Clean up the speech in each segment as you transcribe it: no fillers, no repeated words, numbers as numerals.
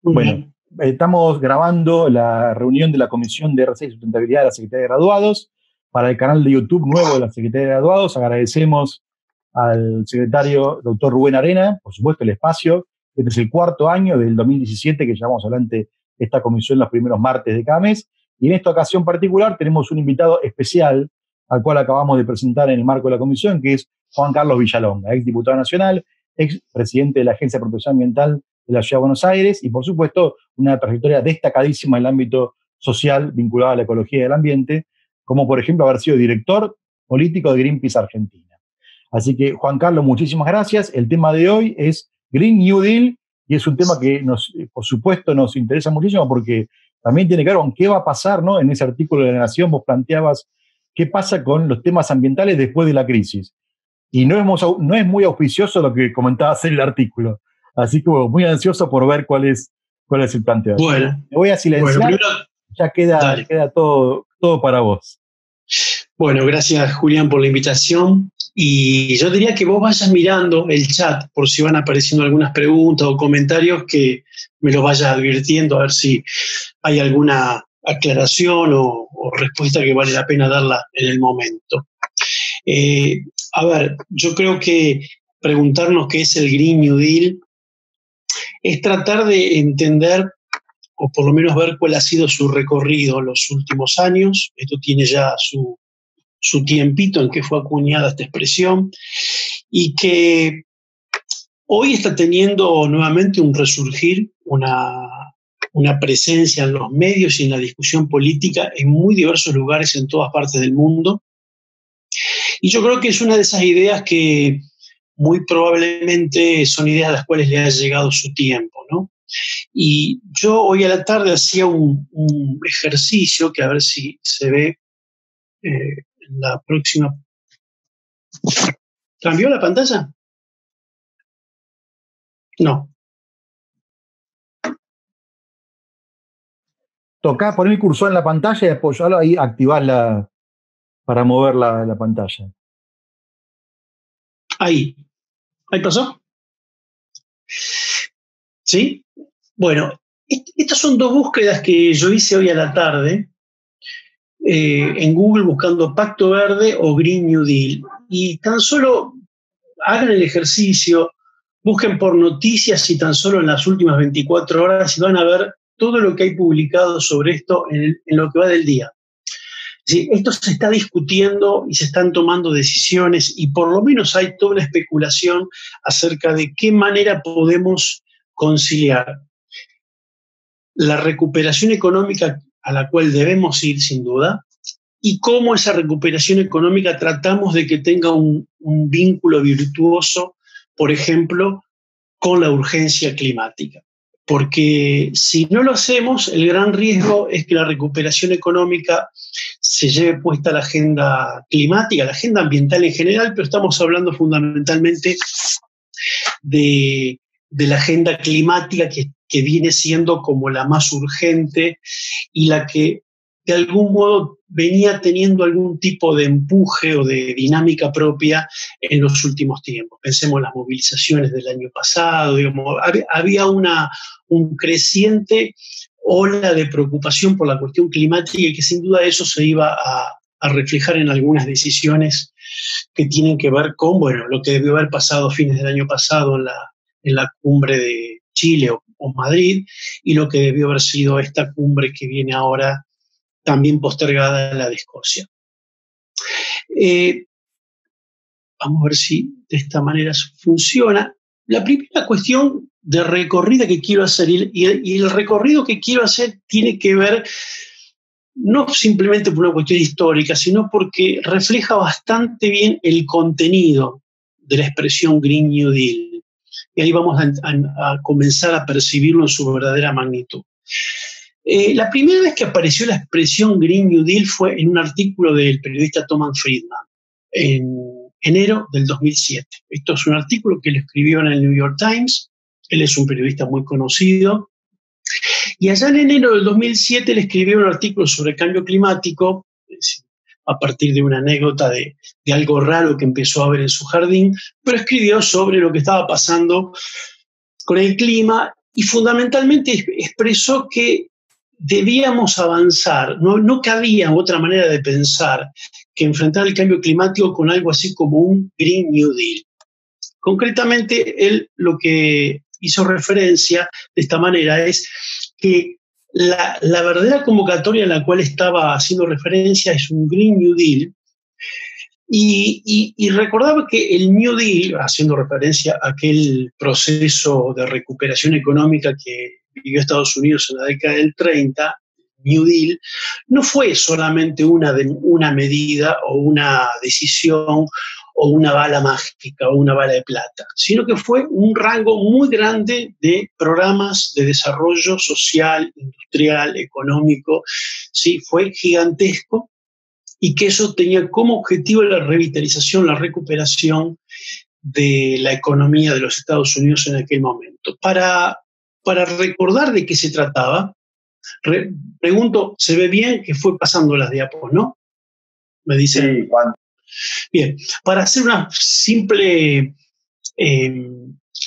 Muy Bueno, bien. estamos grabando la reunión de la Comisión de RC y Sustentabilidad de la Secretaría de Graduados para el canal de YouTube nuevo de la Secretaría de Graduados. Agradecemos al secretario doctor Rubén Arena, por supuesto, el espacio. Este es el cuarto año del 2017 que llevamos adelante esta comisión los primeros martes de cada mes. Y en esta ocasión particular tenemos un invitado especial al cual acabamos de presentar en el marco de la comisión, que es Juan Carlos Villalonga, ex diputado nacional, ex presidente de la Agencia de Protección Ambiental de la Ciudad de Buenos Aires y, por supuesto, una trayectoria destacadísima en el ámbito social vinculado a la ecología y el ambiente, como por ejemplo haber sido director político de Greenpeace Argentina. Así que, Juan Carlos, muchísimas gracias. El tema de hoy es Green New Deal y es un tema que por supuesto, nos interesa muchísimo porque también tiene que ver con qué va a pasar, ¿no? En ese artículo de La Nación vos planteabas qué pasa con los temas ambientales después de la crisis. Y no es muy auspicioso lo que comentabas en el artículo. Así que muy ansioso por ver cuál es el planteo. Bueno, Me voy a silenciar, primero, ya queda todo para vos. bueno, gracias Julián por la invitación. Y yo diría que vos vayas mirando el chat por si van apareciendo algunas preguntas o comentarios, que me los vayas advirtiendo a ver si hay alguna aclaración o respuesta que vale la pena darla en el momento. A ver, yo creo que preguntarnos qué es el Green New Deal es tratar de entender, o por lo menos ver cuál ha sido su recorrido en los últimos años. Esto tiene ya su tiempito en que fue acuñada esta expresión, y que hoy está teniendo nuevamente un resurgir, una presencia en los medios y en la discusión política en muy diversos lugares en todas partes del mundo. Y yo creo que es una de esas ideas que muy probablemente son ideas a las cuales le ha llegado su tiempo, ¿no? Y yo hoy a la tarde hacía un ejercicio que a ver si se ve en la próxima. ¿Cambió la pantalla? No. Tocá, poner el cursor en la pantalla y apoyarlo ahí, activar para mover la pantalla. Ahí pasó. ¿Sí? Bueno, estas son dos búsquedas que yo hice hoy a la tarde en Google buscando Pacto Verde o Green New Deal. Y tan solo hagan el ejercicio, busquen por noticias y tan solo en las últimas 24 horas y van a ver todo lo que hay publicado sobre esto en lo que va del día. Sí, esto se está discutiendo y se están tomando decisiones, y por lo menos hay toda una especulación acerca de qué manera podemos conciliar la recuperación económica a la cual debemos ir sin duda, y cómo esa recuperación económica tratamos de que tenga un vínculo virtuoso, por ejemplo, con la urgencia climática. Porque si no lo hacemos, el gran riesgo es que la recuperación económica se lleve puesta la agenda climática, la agenda ambiental en general, pero estamos hablando fundamentalmente de la agenda climática que viene siendo como la más urgente y la que de algún modo venía teniendo algún tipo de empuje o de dinámica propia en los últimos tiempos. Pensemos en las movilizaciones del año pasado, digamos, había un creciente ola de preocupación por la cuestión climática, y que sin duda eso se iba a reflejar en algunas decisiones que tienen que ver con, bueno, lo que debió haber pasado a fines del año pasado en la cumbre de Chile o Madrid, y lo que debió haber sido esta cumbre que viene ahora también postergada, la de Escocia. Vamos a ver si de esta manera funciona. La primera cuestión de recorrida que quiero hacer, y el recorrido que quiero hacer tiene que ver no simplemente por una cuestión histórica, sino porque refleja bastante bien el contenido de la expresión Green New Deal. Y ahí vamos a comenzar a percibirlo en su verdadera magnitud. La primera vez que apareció la expresión Green New Deal fue en un artículo del periodista Thomas Friedman en enero del 2007. Esto es un artículo que él escribió en el New York Times. Él es un periodista muy conocido. Y allá en enero del 2007 él escribió un artículo sobre cambio climático, a partir de una anécdota de algo raro que empezó a ver en su jardín, pero escribió sobre lo que estaba pasando con el clima y fundamentalmente expresó que debíamos avanzar, no cabía otra manera de pensar que enfrentar el cambio climático con algo así como un Green New Deal. Concretamente, él lo que hizo referencia de esta manera es que la verdadera convocatoria a la cual estaba haciendo referencia es un Green New Deal, y recordaba que el New Deal, haciendo referencia a aquel proceso de recuperación económica que vivió Estados Unidos en la década del 30, New Deal, no fue solamente una medida o una decisión o una bala mágica o una bala de plata, sino que fue un rango muy grande de programas de desarrollo social, industrial, económico, ¿sí? Fue gigantesco, y que eso tenía como objetivo la revitalización, la recuperación de la economía de los Estados Unidos en aquel momento. Para recordar de qué se trataba, pregunto, ¿se ve bien que fue pasando las diapos, no? Me dicen. Sí, Juan. Bien, para hacer una simple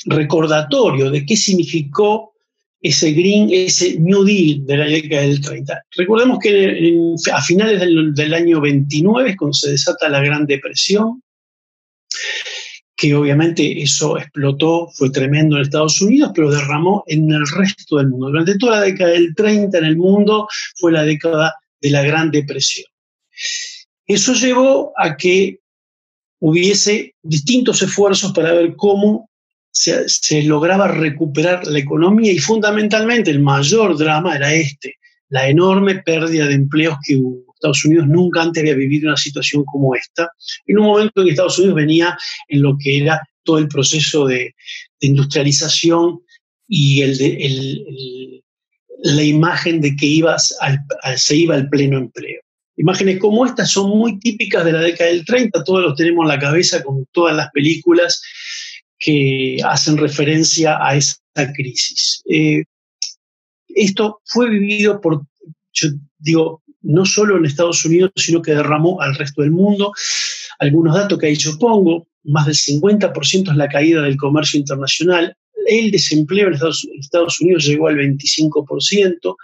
recordatorio de qué significó ese New Deal de la década del 30. Recordemos que a finales del año 29 es cuando se desata la Gran Depresión, que obviamente eso explotó, fue tremendo en Estados Unidos, pero derramó en el resto del mundo. Durante toda la década del 30 en el mundo fue la década de la Gran Depresión. Eso llevó a que hubiese distintos esfuerzos para ver cómo se lograba recuperar la economía, y fundamentalmente el mayor drama era la enorme pérdida de empleos que hubo. Estados Unidos nunca antes había vivido una situación como esta, en un momento en que Estados Unidos venía en lo que era todo el proceso de industrialización y la imagen de que se iba al pleno empleo. Imágenes como estas son muy típicas de la década del 30, todos los tenemos en la cabeza con todas las películas que hacen referencia a esa crisis. Esto fue vivido yo digo, no solo en Estados Unidos, sino que derramó al resto del mundo. Algunos datos que ahí yo pongo: más del 50% es la caída del comercio internacional, el desempleo en Estados Unidos llegó al 25%,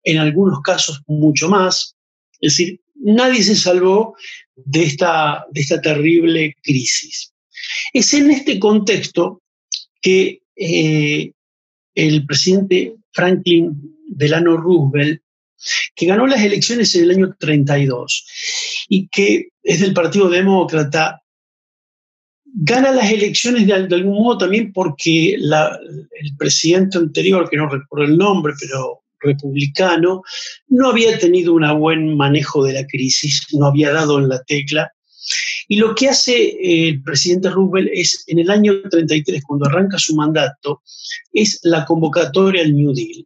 en algunos casos mucho más. Es decir, nadie se salvó de esta terrible crisis. Es en este contexto que el presidente Franklin Delano Roosevelt, que ganó las elecciones en el año 32 y que es del Partido Demócrata, gana las elecciones de algún modo también porque el presidente anterior, que no recuerdo el nombre, pero republicano, no había tenido un buen manejo de la crisis, no había dado en la tecla. Y lo que hace el presidente Roosevelt es, en el año 33, cuando arranca su mandato, es la convocatoria al New Deal.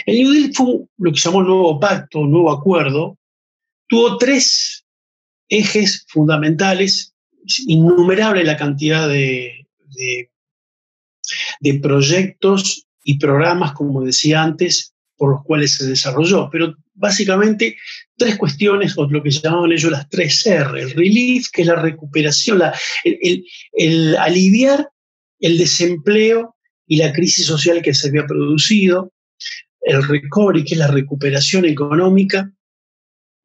El New Deal fue lo que se llamó el nuevo pacto, nuevo acuerdo. Tuvo 3 ejes fundamentales, innumerable la cantidad de proyectos y programas, como decía antes, por los cuales se desarrolló, pero básicamente 3 cuestiones, o lo que llamaban ellos las 3R: el relief, que es la recuperación, el aliviar el desempleo y la crisis social que se había producido; el recovery, que es la recuperación económica,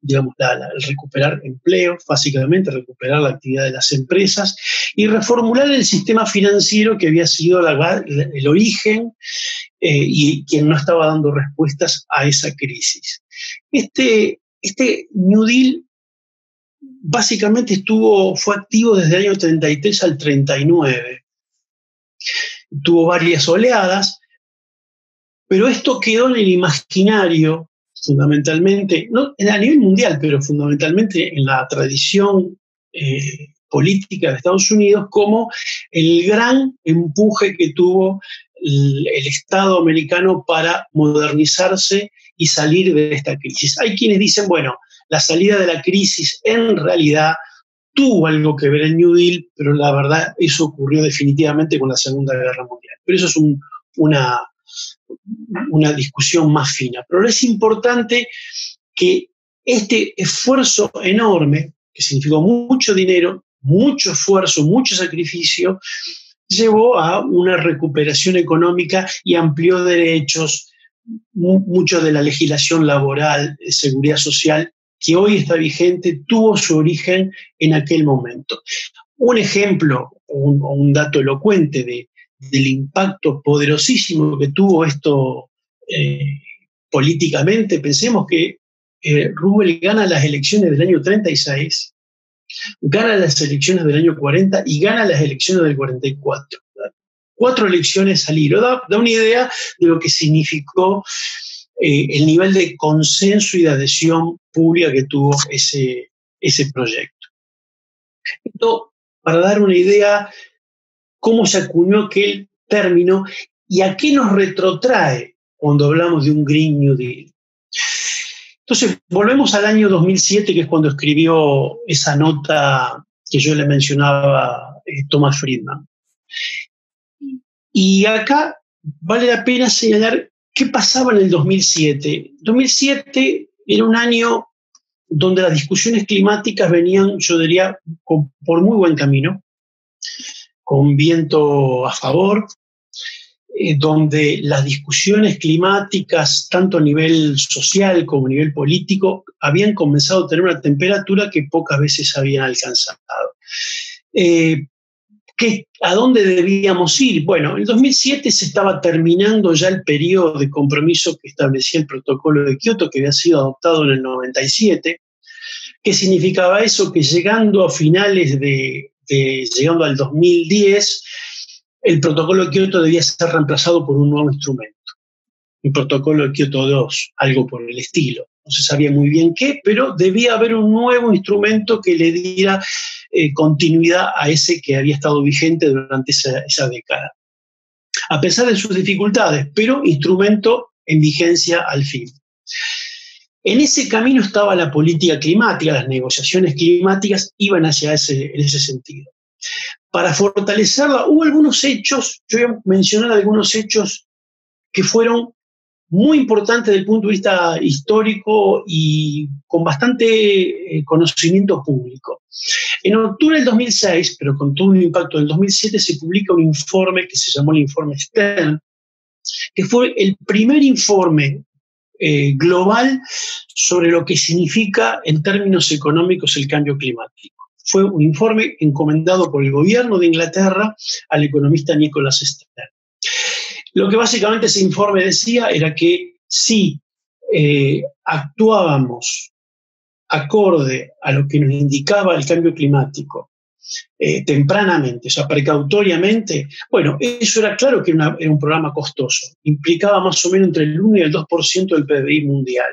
digamos, el recuperar empleo, básicamente recuperar la actividad de las empresas, y reformular el sistema financiero que había sido el origen y quien no estaba dando respuestas a esa crisis. Este New Deal básicamente fue activo desde el año 33 al 39. Tuvo varias oleadas, pero esto quedó en el imaginario, fundamentalmente, no a nivel mundial, pero fundamentalmente en la tradición política de Estados Unidos, como el gran empuje que tuvo el Estado americano para modernizarse y salir de esta crisis. Hay quienes dicen, bueno, la salida de la crisis en realidad tuvo algo que ver el New Deal, pero la verdad eso ocurrió definitivamente con la Segunda Guerra Mundial. Pero eso es una discusión más fina. Pero es importante que este esfuerzo enorme, que significó mucho dinero, mucho esfuerzo, mucho sacrificio, llevó a una recuperación económica y amplió derechos, mucho de la legislación laboral, de seguridad social, que hoy está vigente, tuvo su origen en aquel momento. Un ejemplo, un dato elocuente del impacto poderosísimo que tuvo esto políticamente, pensemos que Roosevelt gana las elecciones del año 36, gana las elecciones del año 40 y gana las elecciones del 44. 4 elecciones al hilo. Da una idea de lo que significó el nivel de consenso y de adhesión pública que tuvo ese proyecto. Esto para dar una idea cómo se acuñó aquel término y a qué nos retrotrae cuando hablamos de un Green New Deal. Entonces, volvemos al año 2007, que es cuando escribió esa nota que yo le mencionaba Thomas Friedman. Y acá vale la pena señalar qué pasaba en el 2007. 2007 era un año donde las discusiones climáticas venían, yo diría, por muy buen camino, con viento a favor, donde las discusiones climáticas, tanto a nivel social como a nivel político, habían comenzado a tener una temperatura que pocas veces habían alcanzado. ¿A dónde debíamos ir? Bueno, en el 2007 se estaba terminando ya el periodo de compromiso que establecía el protocolo de Kioto, que había sido adoptado en el 97. ¿Qué significaba eso? Que llegando a finales llegando al 2010, el protocolo de Kioto debía ser reemplazado por un nuevo instrumento, el protocolo de Kioto 2, algo por el estilo. No se sabía muy bien qué, pero debía haber un nuevo instrumento que le diera continuidad a ese que había estado vigente durante esa década. A pesar de sus dificultades, pero instrumento en vigencia al fin. En ese camino estaba la política climática, las negociaciones climáticas iban en ese sentido. Para fortalecerla hubo algunos hechos, yo voy a mencionar algunos hechos que fueron muy importantes desde el punto de vista histórico y con bastante conocimiento público. En octubre del 2006, pero con todo un impacto del 2007, se publica un informe que se llamó el informe Stern, que fue el primer informe global sobre lo que significa en términos económicos el cambio climático. Fue un informe encomendado por el gobierno de Inglaterra al economista Nicholas Stern. Lo que básicamente ese informe decía era que si actuábamos acorde a lo que nos indicaba el cambio climático tempranamente, o sea, precautoriamente, bueno, eso era claro que era un programa costoso, implicaba más o menos entre el 1 y el 2% del PBI mundial.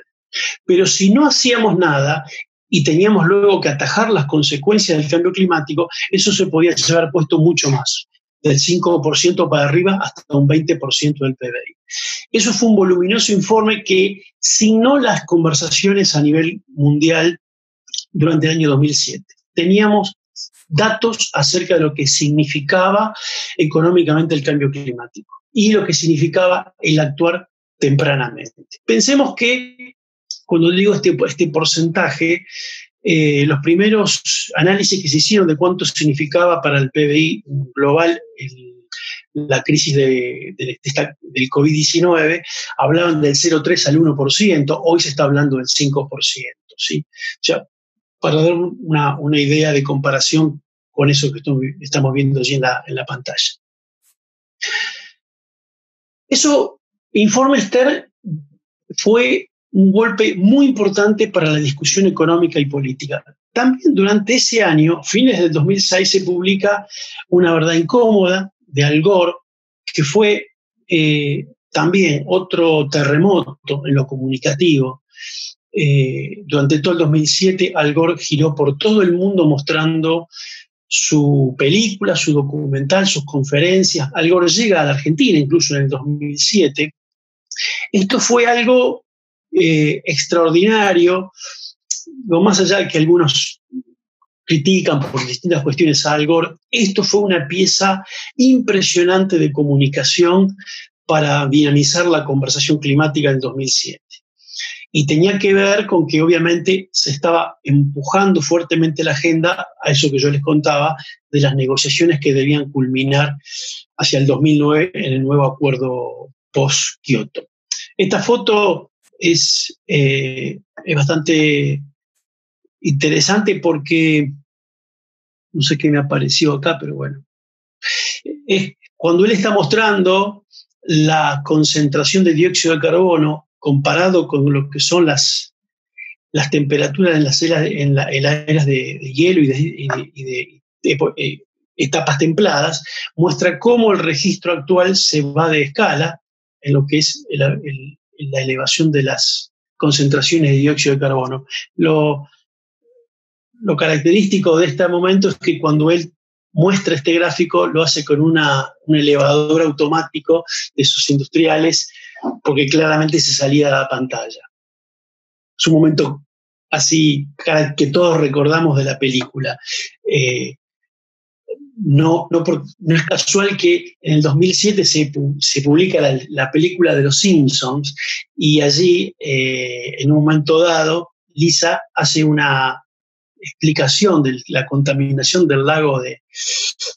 Pero si no hacíamos nada y teníamos luego que atajar las consecuencias del cambio climático, eso se podía llevar puesto mucho más, del 5% para arriba hasta un 20% del PBI. Eso fue un voluminoso informe que signó las conversaciones a nivel mundial durante el año 2007. Teníamos datos acerca de lo que significaba económicamente el cambio climático y lo que significaba el actuar tempranamente. Pensemos que, cuando digo este porcentaje, los primeros análisis que se hicieron de cuánto significaba para el PBI global la crisis del COVID-19 hablaban del 0,3 al 1%, hoy se está hablando del 5%. ¿Sí? O sea, para dar una idea de comparación con eso que estamos viendo allí en la pantalla. Eso, informe Stern, fue un golpe muy importante para la discusión económica y política. También durante ese año, fines del 2006, se publica Una verdad incómoda, de Al Gore, que fue también otro terremoto en lo comunicativo. Durante todo el 2007, Al Gore giró por todo el mundo mostrando su película, su documental, sus conferencias. Al Gore llega a la Argentina incluso en el 2007. Esto fue algo extraordinario, más allá de que algunos critican por distintas cuestiones a Al Gore, esto fue una pieza impresionante de comunicación para dinamizar la conversación climática del 2007. y tenía que ver con que obviamente se estaba empujando fuertemente la agenda a eso que yo les contaba, de las negociaciones que debían culminar hacia el 2009 en el nuevo acuerdo post-Kioto. Esta foto es bastante interesante porque, no sé qué me apareció acá, pero bueno, es cuando él está mostrando la concentración de dióxido de carbono comparado con lo que son las temperaturas en las eras de hielo y de etapas templadas, muestra cómo el registro actual se va de escala en lo que es la elevación de las concentraciones de dióxido de carbono. Lo característico de este momento es que cuando él muestra este gráfico lo hace con un elevador automático de sus industriales, porque claramente se salía de la pantalla. Es un momento así que todos recordamos de la película. No es casual que en el 2007 se publica la película de Los Simpsons y allí, en un momento dado, Lisa hace una explicación de la contaminación del lago de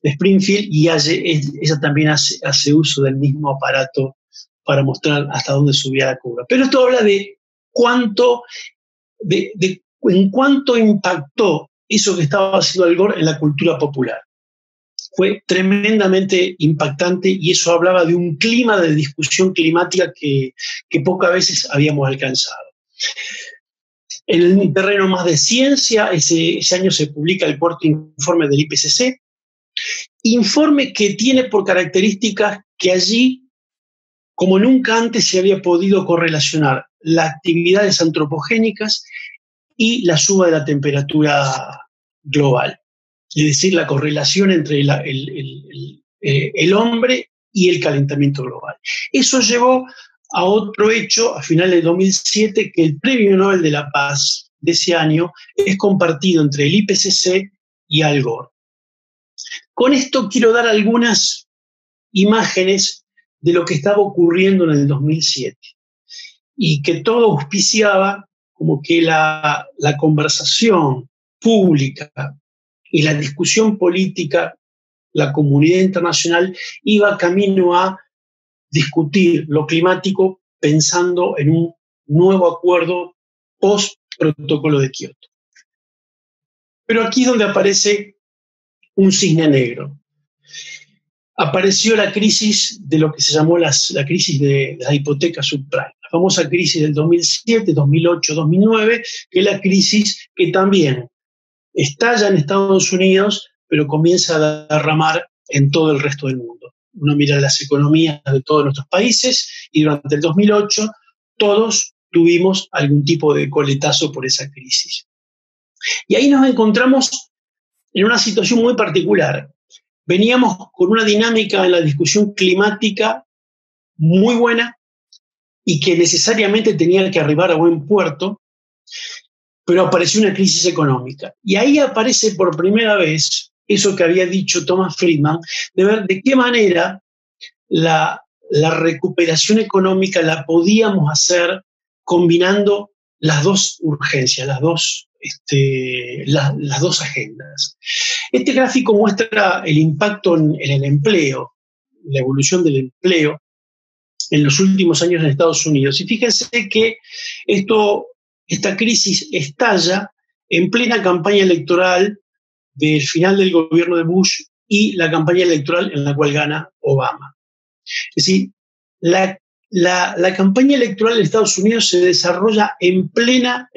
Springfield y ella también hace uso del mismo aparato para mostrar hasta dónde subía la curva. Pero esto habla de en cuánto impactó eso que estaba haciendo Al Gore en la cultura popular. Fue tremendamente impactante y eso hablaba de un clima de discusión climática que pocas veces habíamos alcanzado. En el terreno más de ciencia, ese año se publica el cuarto informe del IPCC, informe que tiene por características que allí, como nunca antes se había podido correlacionar las actividades antropogénicas y la suba de la temperatura global. Es decir, la correlación entre el hombre y el calentamiento global. Eso llevó a otro hecho, a finales de 2007, que el Premio Nobel de la Paz de ese año es compartido entre el IPCC y Al Gore. Con esto quiero dar algunas imágenes de lo que estaba ocurriendo en el 2007 y que todo auspiciaba como que la conversación pública y la discusión política, la comunidad internacional iba camino a discutir lo climático pensando en un nuevo acuerdo post-protocolo de Kioto. Pero aquí es donde aparece un cisne negro. Apareció la crisis de lo que se llamó la crisis de las hipotecas subprime, la famosa crisis del 2007, 2008, 2009, que es la crisis que también estalla en Estados Unidos, pero comienza a derramar en todo el resto del mundo. Uno mira las economías de todos nuestros países y durante el 2008 todos tuvimos algún tipo de coletazo por esa crisis. Y ahí nos encontramos en una situación muy particular. Veníamos con una dinámica en la discusión climática muy buena y que necesariamente tenía que arribar a buen puerto, pero apareció una crisis económica. Y ahí aparece por primera vez eso que había dicho Thomas Friedman, de ver de qué manera la recuperación económica la podíamos hacer combinando las dos urgencias, las dos agendas. Este gráfico muestra el impacto en el empleo, la evolución del empleo en los últimos años en Estados Unidos. Y fíjense que esta crisis estalla en plena campaña electoral del final del gobierno de Bush y la campaña electoral en la cual gana Obama. Es decir, la campaña electoral en Estados Unidos se desarrolla en plena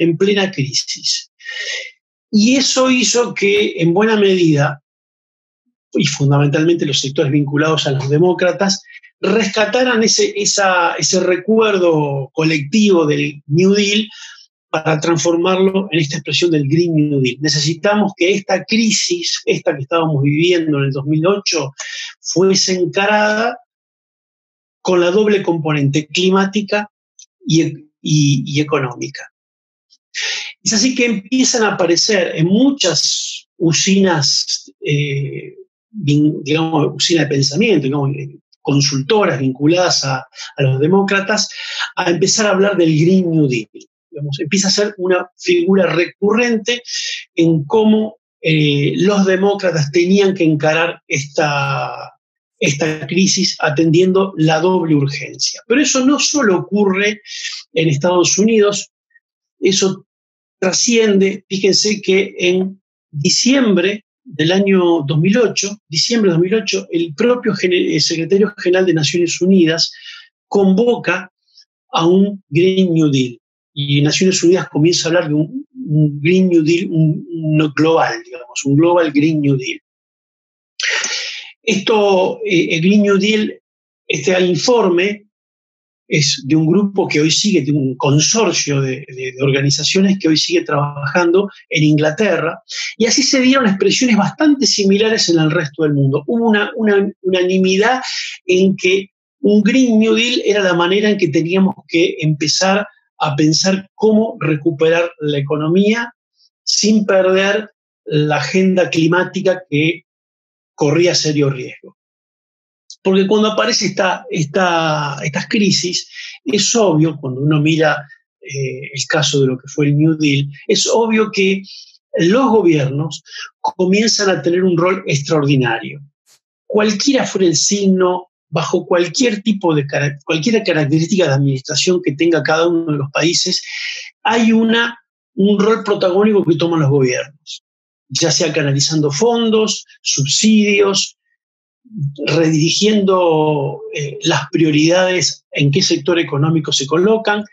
crisis. Y eso hizo que, en buena medida, y fundamentalmente los sectores vinculados a los demócratas, rescataran ese recuerdo colectivo del New Deal para transformarlo en esta expresión del Green New Deal. Necesitamos que esta crisis, esta que estábamos viviendo en el 2008, fuese encarada con la doble componente climática y económica. Es así que empiezan a aparecer en muchas usinas, usinas de pensamiento, consultoras vinculadas a los demócratas, a empezar a hablar del Green New Deal. digamos, empieza a ser una figura recurrente en cómo los demócratas tenían que encarar esta crisis atendiendo la doble urgencia. Pero eso no solo ocurre en Estados Unidos, eso trasciende. Fíjense que en diciembre del año 2008, el propio secretario general de Naciones Unidas convoca a un Green New Deal. Y Naciones Unidas comienza a hablar de un Green New Deal, un global, digamos, un Global Green New Deal. El Green New Deal, este informe, es de un grupo que hoy sigue, de un consorcio de organizaciones que hoy sigue trabajando en Inglaterra, y así se dieron expresiones bastante similares en el resto del mundo. Hubo una unanimidad en que un Green New Deal era la manera en que teníamos que empezar a pensar cómo recuperar la economía sin perder la agenda climática que corría serio riesgo. Porque cuando aparece estas crisis, es obvio, cuando uno mira el caso de lo que fue el New Deal, es obvio que los gobiernos comienzan a tener un rol extraordinario. Cualquiera fuera el signo, bajo cualquier característica de administración que tenga cada uno de los países, hay un rol protagónico que toman los gobiernos, ya sea canalizando fondos, subsidios, redirigiendo las prioridades en qué sector económico se colocan.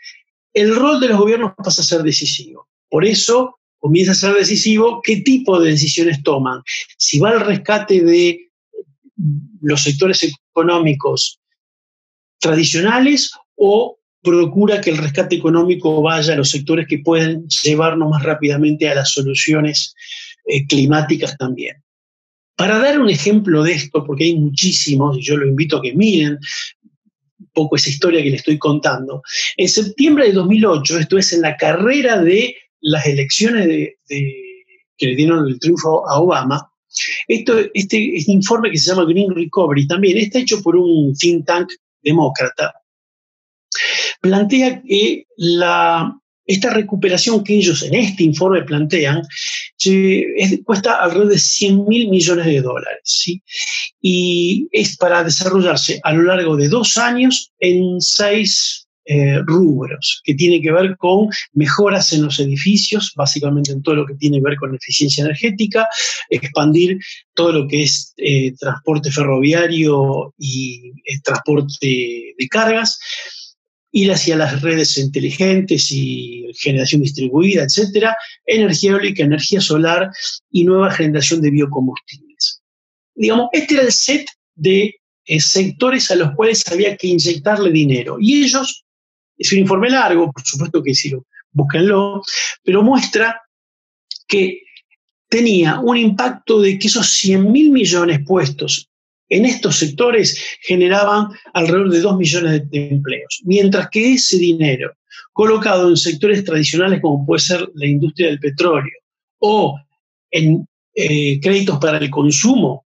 El rol de los gobiernos pasa a ser decisivo. Por eso comienza a ser decisivo qué tipo de decisiones toman. Si va al rescate de los sectores económicos tradicionales o procura que el rescate económico vaya a los sectores que pueden llevarnos más rápidamente a las soluciones climáticas también. Para dar un ejemplo de esto, porque hay muchísimos, y yo los invito a que miren un poco esa historia que les estoy contando, en septiembre de 2008, esto es en la carrera de las elecciones que le dieron el triunfo a Obama, este informe que se llama Green Recovery, también está hecho por un think tank demócrata, plantea que esta recuperación que ellos en este informe plantean cuesta alrededor de $100.000 millones, ¿sí? Y es para desarrollarse a lo largo de 2 años en 6 rubros, que tiene que ver con mejoras en los edificios, básicamente en todo lo que tiene que ver con eficiencia energética, expandir todo lo que es transporte ferroviario y transporte de cargas, ir hacia las redes inteligentes y generación distribuida, etcétera, energía eólica, energía solar y nueva generación de biocombustibles. Digamos, este era el set de sectores a los cuales había que inyectarle dinero. Y ellos, es un informe largo, por supuesto que sí, búsquenlo, pero muestra que tenía un impacto de que esos 100.000 millones puestos en estos sectores generaban alrededor de 2 millones de empleos, mientras que ese dinero colocado en sectores tradicionales como puede ser la industria del petróleo o en créditos para el consumo,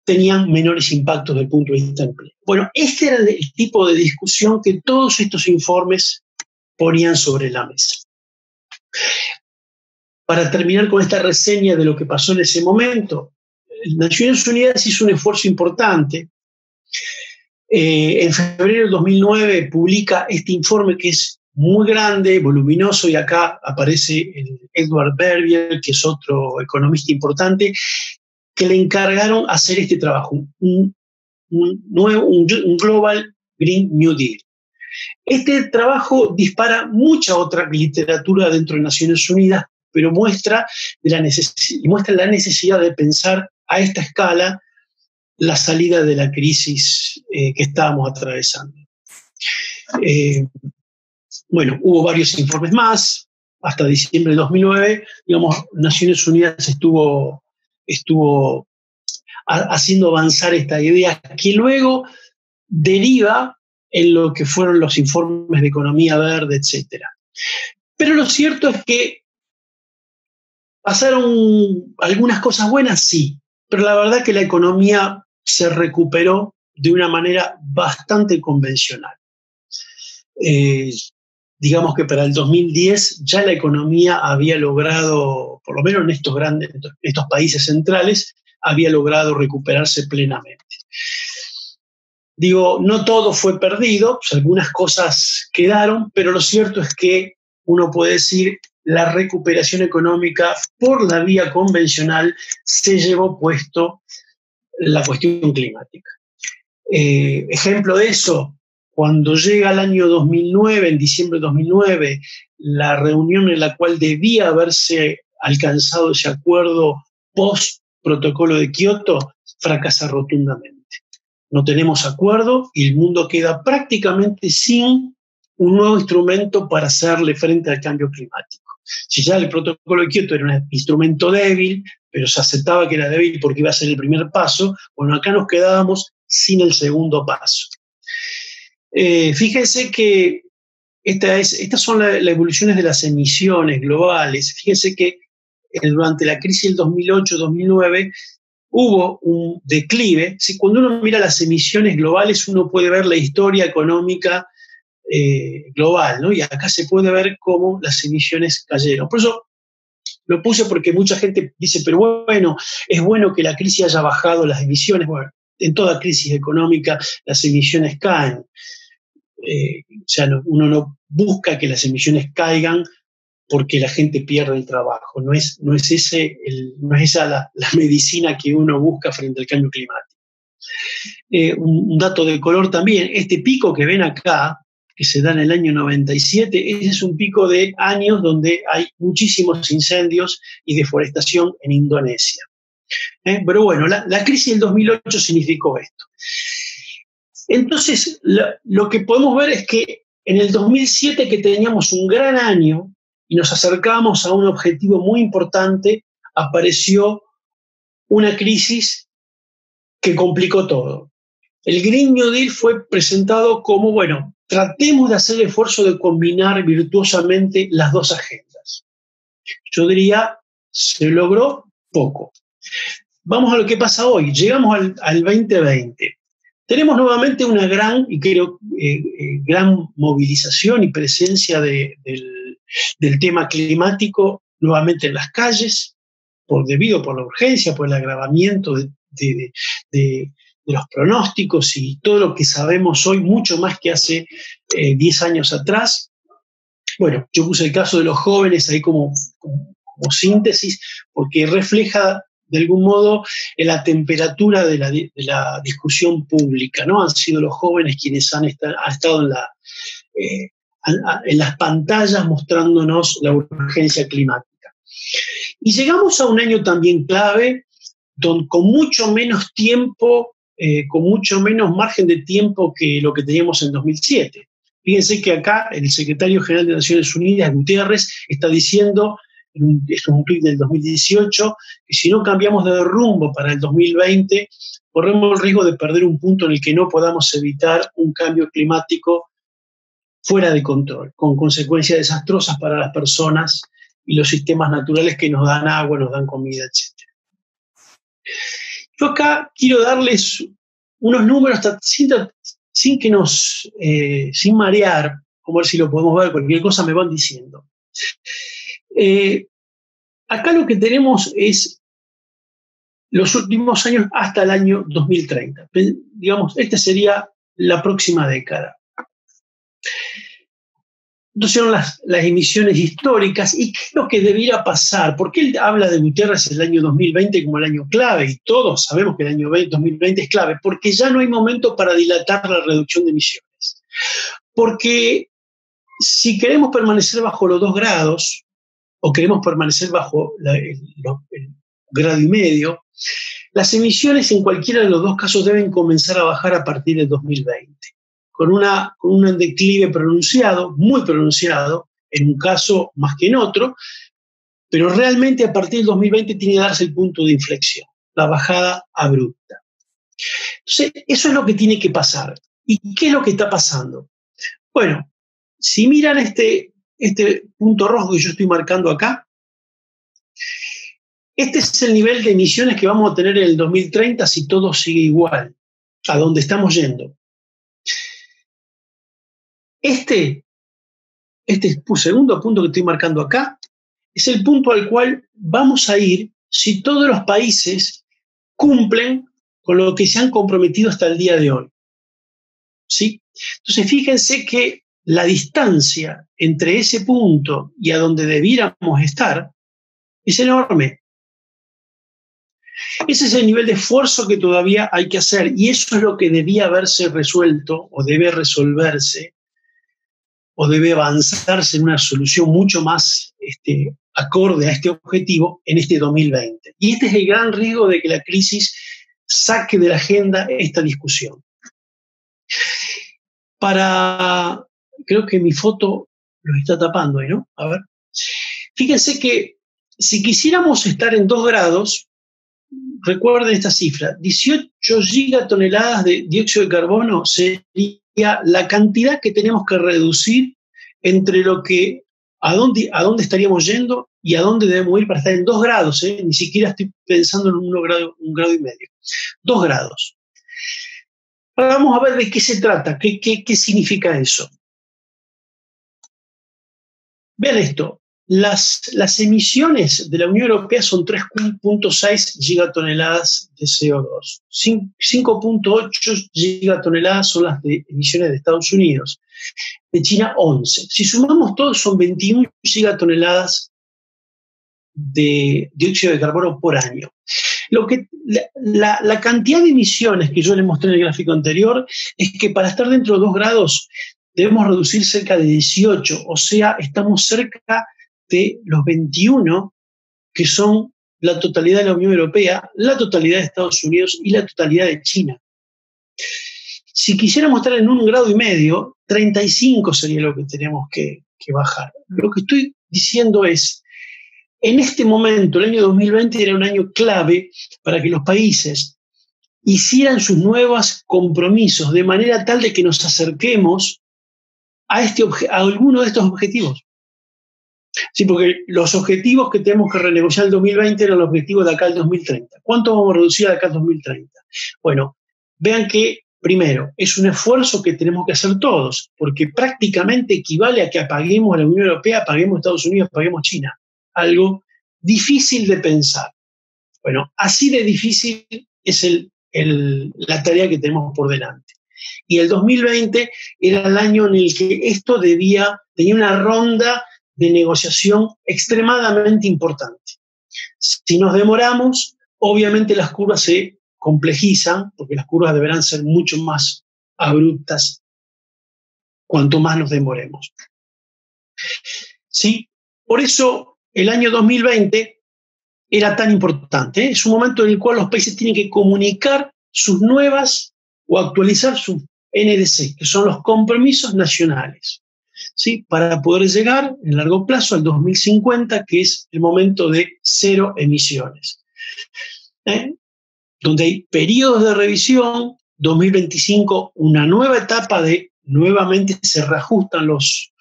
tenían menores impactos desde el punto de vista de empleo. Bueno, este era el tipo de discusión que todos estos informes ponían sobre la mesa. Para terminar con esta reseña de lo que pasó en ese momento, Naciones Unidas hizo un esfuerzo importante. En febrero del 2009 publica este informe que es muy grande, voluminoso, y acá aparece Edward Verbier, que es otro economista importante, que le encargaron hacer este trabajo, un Global Green New Deal. Este trabajo dispara mucha otra literatura dentro de Naciones Unidas, pero muestra la necesidad de pensar a esta escala la salida de la crisis que estábamos atravesando. Bueno, hubo varios informes más, hasta diciembre de 2009, digamos, Naciones Unidas estuvo haciendo avanzar esta idea que luego deriva en lo que fueron los informes de economía verde, etc. Pero lo cierto es que pasaron algunas cosas buenas, sí, pero la verdad que la economía se recuperó de una manera bastante convencional. digamos que para el 2010 ya la economía había logrado, por lo menos en estos países centrales, había logrado recuperarse plenamente. Digo, no todo fue perdido, pues algunas cosas quedaron, pero lo cierto es que uno puede decir la recuperación económica por la vía convencional se llevó puesto la cuestión climática. Ejemplo de eso, cuando llega el año 2009, en diciembre de 2009, la reunión en la cual debía haberse alcanzado ese acuerdo post-protocolo de Kioto, fracasa rotundamente. No tenemos acuerdo y el mundo queda prácticamente sin un nuevo instrumento para hacerle frente al cambio climático. Si ya el protocolo de Kioto era un instrumento débil, pero se aceptaba que era débil porque iba a ser el primer paso, bueno, acá nos quedábamos sin el segundo paso. Fíjense que estas son las evoluciones de las emisiones globales. Fíjense que durante la crisis del 2008-2009 hubo un declive. Cuando uno mira las emisiones globales, uno puede ver la historia económica global, ¿no? Y acá se puede ver cómo las emisiones cayeron. Por eso lo puse, porque mucha gente dice, pero bueno, es bueno que la crisis haya bajado las emisiones. Bueno, en toda crisis económica las emisiones caen. O sea, uno no busca que las emisiones caigan porque la gente pierde el trabajo. No es esa la medicina que uno busca frente al cambio climático. Un dato de color también, este pico que ven acá, que se da en el año 97, ese es un pico de años donde hay muchísimos incendios y deforestación en Indonesia. Pero bueno, la crisis del 2008 significó esto. Entonces, lo que podemos ver es que en el 2007, que teníamos un gran año y nos acercamos a un objetivo muy importante, apareció una crisis que complicó todo. El Green New Deal fue presentado como, bueno, tratemos de hacer el esfuerzo de combinar virtuosamente las dos agendas. Yo diría, se logró poco. Vamos a lo que pasa hoy. Llegamos al 2020. Tenemos nuevamente una gran, y creo, gran movilización y presencia del tema climático nuevamente en las calles, debido por la urgencia, por el agravamiento de los pronósticos y todo lo que sabemos hoy, mucho más que hace 10 años atrás. Bueno, yo puse el caso de los jóvenes ahí como síntesis, porque refleja de algún modo la temperatura de la discusión pública, ¿no? Han sido los jóvenes quienes han estado en las pantallas mostrándonos la urgencia climática. Y llegamos a un año también clave, con mucho menos tiempo, con mucho menos margen de tiempo que lo que teníamos en 2007. Fíjense que acá el secretario general de Naciones Unidas, Guterres, está diciendo, esto es un tweet del 2018, que si no cambiamos de rumbo para el 2020, corremos el riesgo de perder un punto en el que no podamos evitar un cambio climático fuera de control, con consecuencias desastrosas para las personas y los sistemas naturales que nos dan agua, nos dan comida, etc. Yo acá quiero darles unos números sin marear, como a ver si lo podemos ver, cualquier cosa me van diciendo. Acá lo que tenemos es los últimos años hasta el año 2030. Digamos, esta sería la próxima década. Entonces son las emisiones históricas. ¿Y qué es lo que debiera pasar? ¿Por qué él habla de Guterres el año 2020 como el año clave? Y todos sabemos que el año 2020 es clave, porque ya no hay momento para dilatar la reducción de emisiones. Porque si queremos permanecer bajo los 2 grados, o queremos permanecer bajo el grado y medio, las emisiones en cualquiera de los dos casos deben comenzar a bajar a partir del 2020. Con un declive pronunciado, muy pronunciado, en un caso más que en otro, pero realmente a partir del 2020 tiene que darse el punto de inflexión, la bajada abrupta. Entonces, eso es lo que tiene que pasar. ¿Y qué es lo que está pasando? Bueno, si miran este punto rojo que yo estoy marcando acá, este es el nivel de emisiones que vamos a tener en el 2030 si todo sigue igual, a donde estamos yendo. Este este segundo punto que estoy marcando acá, es el punto al cual vamos a ir si todos los países cumplen con lo que se han comprometido hasta el día de hoy. ¿Sí? Entonces, fíjense que la distancia entre ese punto y a donde debiéramos estar es enorme. Ese es el nivel de esfuerzo que todavía hay que hacer y eso es lo que debía haberse resuelto o debe resolverse o debe avanzarse en una solución mucho más acorde a este objetivo en este 2020. Y este es el gran riesgo de que la crisis saque de la agenda esta discusión. Creo que mi foto lo está tapando ahí, ¿no? A ver. Fíjense que si quisiéramos estar en 2 grados, recuerden esta cifra, 18 gigatoneladas de dióxido de carbono sería la cantidad que tenemos que reducir entre a dónde estaríamos yendo y a dónde debemos ir para estar en 2 grados, ni siquiera estoy pensando en 1 grado y medio. 2 grados. Ahora vamos a ver de qué se trata, qué significa eso. Vean esto, las emisiones de la Unión Europea son 3.6 gigatoneladas de CO2, 5.8 gigatoneladas son las de emisiones de Estados Unidos, de China 11. Si sumamos todos son 21 gigatoneladas de dióxido de carbono por año. La cantidad de emisiones que yo les mostré en el gráfico anterior es que para estar dentro de 2 grados debemos reducir cerca de 18, o sea, estamos cerca de los 21, que son la totalidad de la Unión Europea, la totalidad de Estados Unidos y la totalidad de China. Si quisiéramos estar en 1,5 grados, 35 sería lo que tenemos que bajar. Lo que estoy diciendo es, en este momento, el año 2020 era un año clave para que los países hicieran sus nuevos compromisos de manera tal de que nos acerquemos a alguno de estos objetivos. Sí, porque los objetivos que tenemos que renegociar el 2020 eran los objetivos de acá al 2030. ¿Cuánto vamos a reducir de acá al 2030? Bueno, vean que, primero, es un esfuerzo que tenemos que hacer todos, porque prácticamente equivale a que apaguemos a la Unión Europea, apaguemos a Estados Unidos, apaguemos a China. Algo difícil de pensar. Bueno, así de difícil es la tarea que tenemos por delante. Y el 2020 era el año en el que esto tenía una ronda de negociación extremadamente importante. Si nos demoramos, obviamente las curvas se complejizan, porque las curvas deberán ser mucho más abruptas cuanto más nos demoremos. ¿Sí? Por eso el año 2020 era tan importante. Es un momento en el cual los países tienen que comunicar sus nuevas o actualizar sus NDC, que son los compromisos nacionales, ¿sí? Para poder llegar en largo plazo al 2050, que es el momento de 0 emisiones. Donde hay periodos de revisión, 2025 una nueva etapa de nuevamente se reajustan los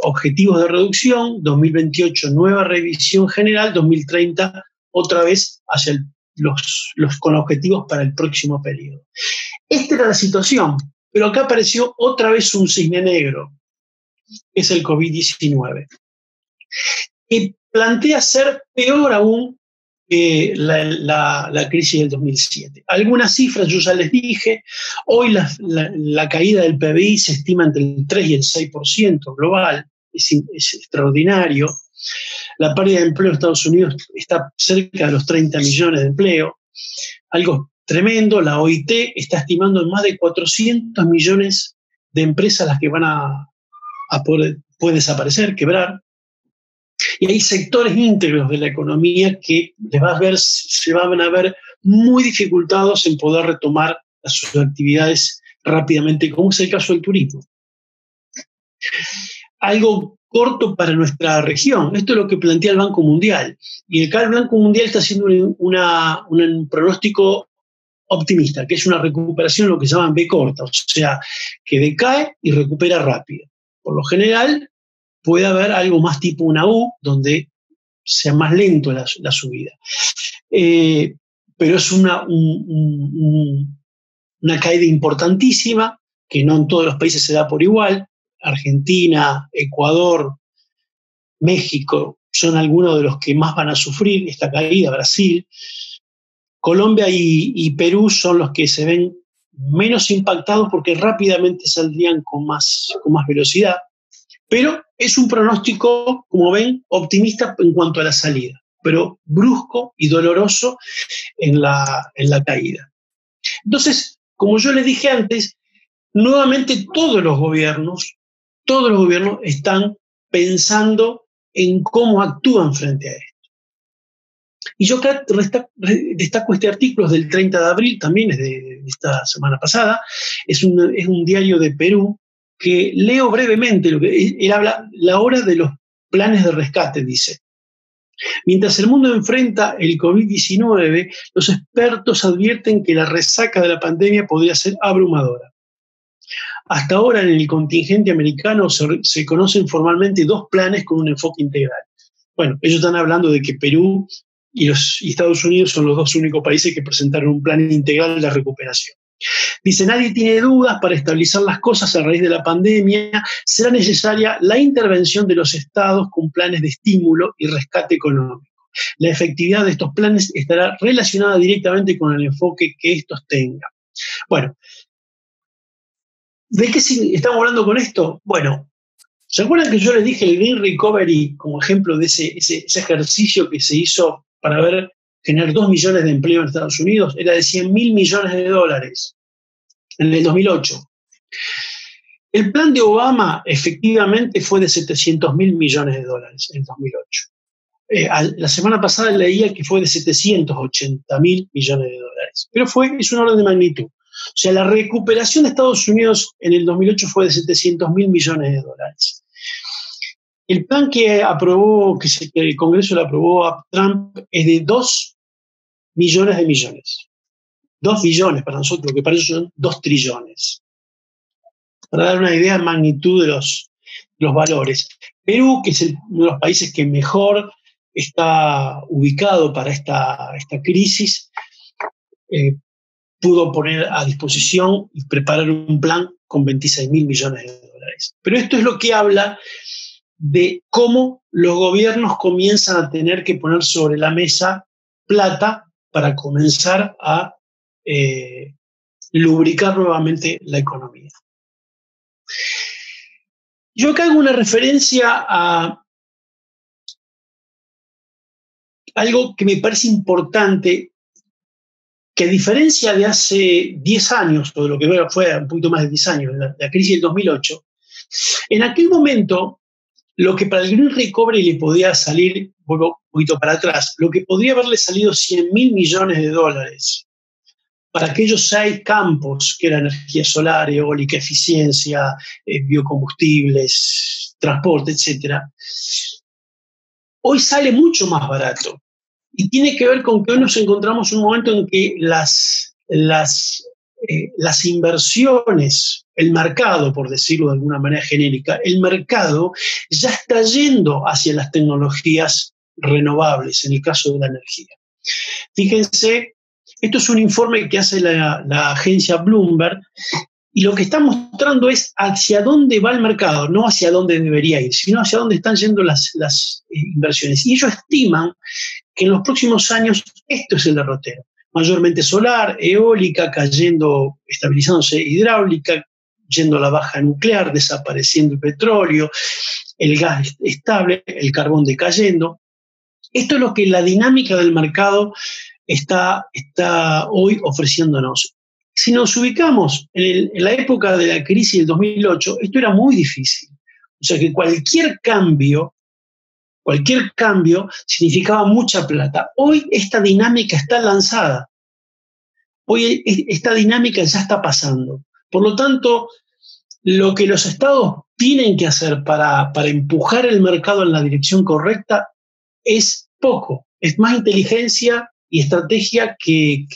objetivos de reducción, 2028 nueva revisión general, 2030 otra vez hacia con objetivos para el próximo periodo. Esta era la situación, pero acá apareció otra vez un cisne negro, que es el COVID-19, que plantea ser peor aún que la crisis del 2007. Algunas cifras yo ya les dije, hoy la caída del PBI se estima entre el 3 y el 6% global, es extraordinario. La pérdida de empleo en Estados Unidos está cerca de los 30 millones de empleos, algo tremendo. La OIT está estimando en más de 400 millones de empresas las que van a poder desaparecer, quebrar. Y hay sectores íntegros de la economía que se van a ver muy dificultados en poder retomar sus actividades rápidamente, como es el caso del turismo. Algo corto para nuestra región. Esto es lo que plantea el Banco Mundial. Y el Banco Mundial está haciendo un pronóstico optimista, que es una recuperación, lo que llaman B corta, o sea, que decae y recupera rápido. Por lo general, puede haber algo más tipo una U, donde sea más lento la subida. Pero es una caída importantísima, que no en todos los países se da por igual. Argentina, Ecuador, México son algunos de los que más van a sufrir esta caída, Brasil. Colombia y Perú son los que se ven menos impactados porque rápidamente saldrían con más velocidad. Pero es un pronóstico, como ven, optimista en cuanto a la salida, pero brusco y doloroso en la caída. Entonces, como yo les dije antes, nuevamente todos los gobiernos están pensando en cómo actúan frente a esto. Y yo acá destaco este artículo del 30 de abril, también es de esta semana pasada, es un diario de Perú, que leo brevemente, lo que él habla, la hora de los planes de rescate, dice. Mientras el mundo enfrenta el COVID-19, los expertos advierten que la resaca de la pandemia podría ser abrumadora. Hasta ahora en el contingente americano se conocen formalmente 2 planes con un enfoque integral. Bueno, ellos están hablando de que Perú y Estados Unidos son los 2 únicos países que presentaron un plan integral de recuperación. Dice, nadie tiene dudas, para estabilizar las cosas a raíz de la pandemia será necesaria la intervención de los estados con planes de estímulo y rescate económico. La efectividad de estos planes estará relacionada directamente con el enfoque que estos tengan. Bueno, ¿de qué estamos hablando con esto? Bueno, ¿se acuerdan que yo les dije el Green Recovery como ejemplo de ese ejercicio que se hizo para generar 2 millones de empleos en Estados Unidos? Era de $100.000 millones en el 2008. El plan de Obama efectivamente fue de $700.000 millones en el 2008. La semana pasada leía que fue de $780.000 millones. Pero es un orden de magnitud. O sea, la recuperación de Estados Unidos en el 2008 fue de $700.000 millones. El plan que el Congreso le aprobó a Trump es de 2 millones de millones. 2 billones para nosotros, lo que para ellos son 2 trillones. Para dar una idea de magnitud de los valores. Perú, que es uno de los países que mejor está ubicado para esta crisis, pudo poner a disposición y preparar un plan con $26.000 millones. Pero esto es lo que habla de cómo los gobiernos comienzan a tener que poner sobre la mesa plata para comenzar a lubricar nuevamente la economía. Yo acá hago una referencia a algo que me parece importante, que a diferencia de hace 10 años, o de lo que fue un poquito más de 10 años, la crisis del 2008, en aquel momento, lo que para el Green Recovery le podía salir, vuelvo un poquito para atrás, lo que podría haberle salido $100.000 millones para aquellos 6 campos, que eran energía solar, eólica, eficiencia, biocombustibles, transporte, etc., hoy sale mucho más barato. Y tiene que ver con que hoy nos encontramos en un momento en que las inversiones, el mercado, por decirlo de alguna manera genérica, el mercado ya está yendo hacia las tecnologías renovables, en el caso de la energía. Fíjense, esto es un informe que hace la agencia Bloomberg, y lo que está mostrando es hacia dónde va el mercado, no hacia dónde debería ir, sino hacia dónde están yendo las inversiones. Y ellos estiman que en los próximos años esto es el derrotero. Mayormente solar, eólica, cayendo, estabilizándose hidráulica, yendo a la baja nuclear, desapareciendo el petróleo, el gas estable, el carbón decayendo. Esto es lo que la dinámica del mercado está hoy ofreciéndonos. Si nos ubicamos en la época de la crisis del 2008, esto era muy difícil. O sea que cualquier cambio significaba mucha plata. Hoy esta dinámica está lanzada. Hoy esta dinámica ya está pasando. Por lo tanto, lo que los estados tienen que hacer para empujar el mercado en la dirección correcta es poco. Es más inteligencia y estrategia que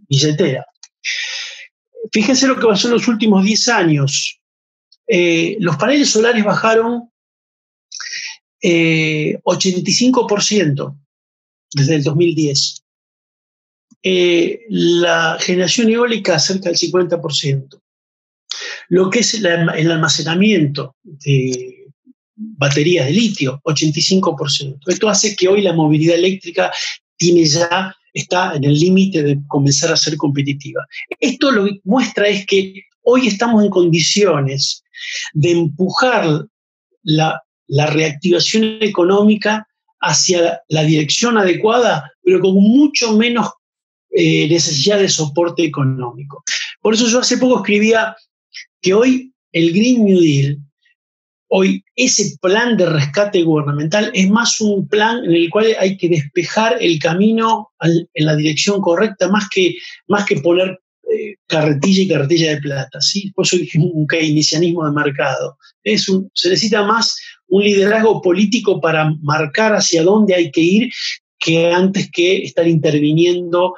billetera. Fíjense lo que pasó en los últimos 10 años. Los paneles solares bajaron 85% desde el 2010. La generación eólica cerca del 50%. lo que es el almacenamiento de baterías de litio, 85%. Esto hace que hoy la movilidad eléctrica está en el límite de comenzar a ser competitiva. Esto lo que muestra es que hoy estamos en condiciones de empujar la reactivación económica hacia la dirección adecuada, pero con mucho menos necesidad de soporte económico. Por eso yo hace poco escribía que hoy el Green New Deal, hoy ese plan de rescate gubernamental es más un plan en el cual hay que despejar el camino en la dirección correcta, más que poner carretilla y carretilla de plata, ¿sí? Por eso dije un keynesianismo de mercado. Se necesita más un liderazgo político para marcar hacia dónde hay que ir que antes que estar interviniendo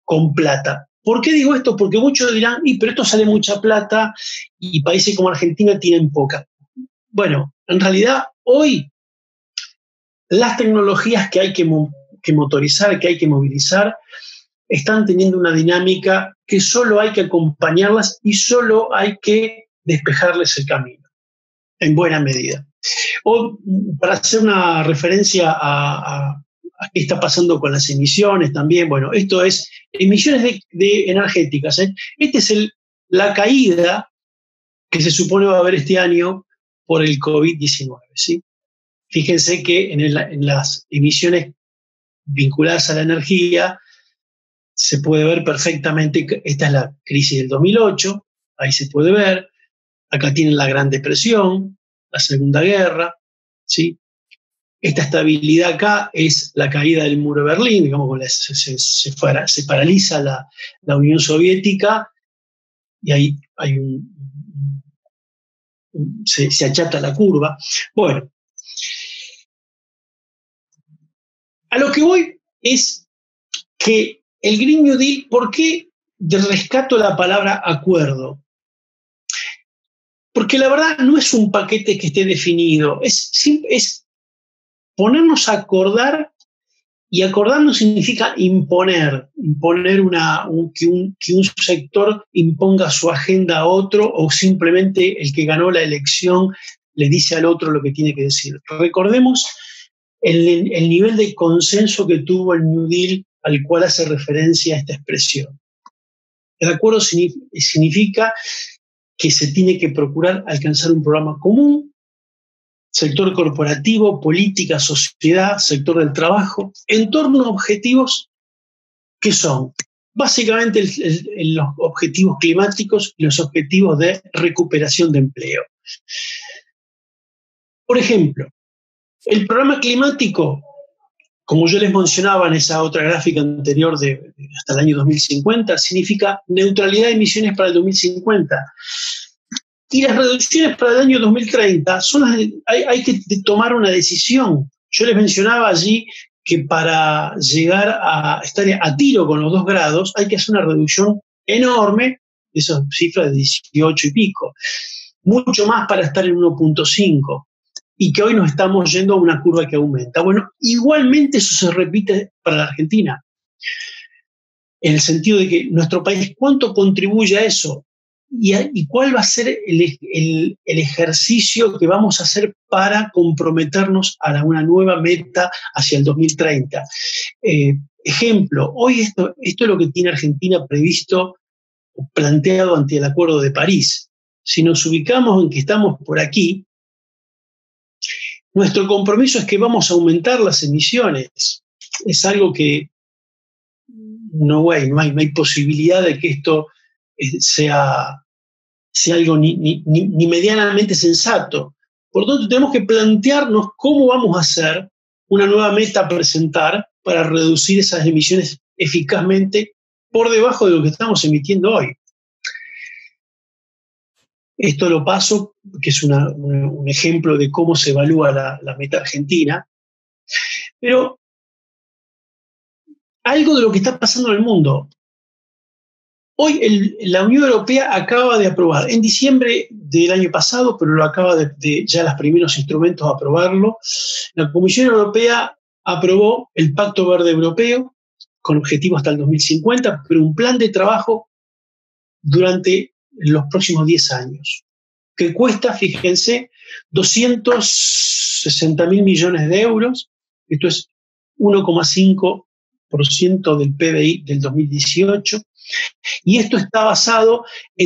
con plata. ¿Por qué digo esto? Porque muchos dirán, pero esto sale mucha plata y países como Argentina tienen poca. Bueno, en realidad hoy las tecnologías que hay que motorizar, que hay que movilizar, están teniendo una dinámica que solo hay que acompañarlas y solo hay que despejarles el camino, en buena medida. O para hacer una referencia a qué está pasando con las emisiones también, bueno, esto es emisiones de energéticas. Esta es la caída que se supone va a haber este año por el COVID-19, ¿sí? Fíjense que en las emisiones vinculadas a la energía se puede ver perfectamente, esta es la crisis del 2008, ahí se puede ver, acá tienen la Gran Depresión, la Segunda Guerra, ¿sí? Esta estabilidad acá es la caída del muro de Berlín, digamos, se paraliza la Unión Soviética y ahí hay se achata la curva. Bueno, a lo que voy es que el Green New Deal, ¿por qué rescato la palabra acuerdo? Porque la verdad no es un paquete que esté definido, es ponernos a acordar, y acordar no significa imponer que un sector imponga su agenda a otro o simplemente el que ganó la elección le dice al otro lo que tiene que decir. Recordemos el nivel de consenso que tuvo el New Deal al cual hace referencia esta expresión. El acuerdo significa que se tiene que procurar alcanzar un programa común, sector corporativo, política, sociedad, sector del trabajo, en torno a objetivos que son básicamente los objetivos climáticos y los objetivos de recuperación de empleo. Por ejemplo, el programa climático, como yo les mencionaba en esa otra gráfica anterior hasta el año 2050, significa neutralidad de emisiones para el 2050. Y las reducciones para el año 2030 hay que tomar una decisión. Yo les mencionaba allí que para llegar a estar a tiro con los 2 grados hay que hacer una reducción enorme, esas cifras de 18 y pico, mucho más para estar en 1.5, y que hoy nos estamos yendo a una curva que aumenta. Bueno, igualmente eso se repite para la Argentina, en el sentido de que nuestro país, ¿cuánto contribuye a eso? ¿Y cuál va a ser el ejercicio que vamos a hacer para comprometernos a una nueva meta hacia el 2030? Ejemplo, hoy esto es lo que tiene Argentina previsto, planteado ante el Acuerdo de París. Si nos ubicamos en que estamos por aquí, nuestro compromiso es que vamos a aumentar las emisiones. Es algo que no hay posibilidad de que esto sea algo ni medianamente sensato. Por lo tanto, tenemos que plantearnos cómo vamos a hacer una nueva meta a presentar para reducir esas emisiones eficazmente por debajo de lo que estamos emitiendo hoy. Esto lo paso, que es un ejemplo de cómo se evalúa la meta argentina. Pero algo de lo que está pasando en el mundo. Hoy la Unión Europea acaba de aprobar, en diciembre del año pasado, pero lo acaba ya los primeros instrumentos a aprobarlo, la Comisión Europea aprobó el Pacto Verde Europeo, con objetivo hasta el 2050, pero un plan de trabajo durante en los próximos 10 años, que cuesta, fíjense, 260.000 millones de euros. Esto es 1,5% del PBI del 2018. Y esto está basado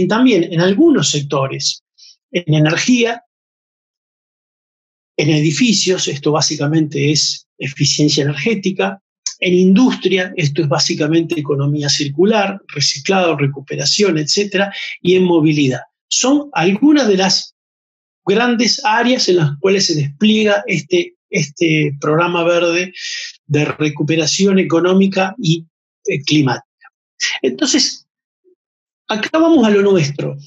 también en algunos sectores, en energía, en edificios, esto básicamente es eficiencia energética, en industria, esto es básicamente economía circular, reciclado, recuperación, etcétera, y en movilidad. Son algunas de las grandes áreas en las cuales se despliega este programa verde de recuperación económica y climática. Entonces, acá vamos a lo nuestro.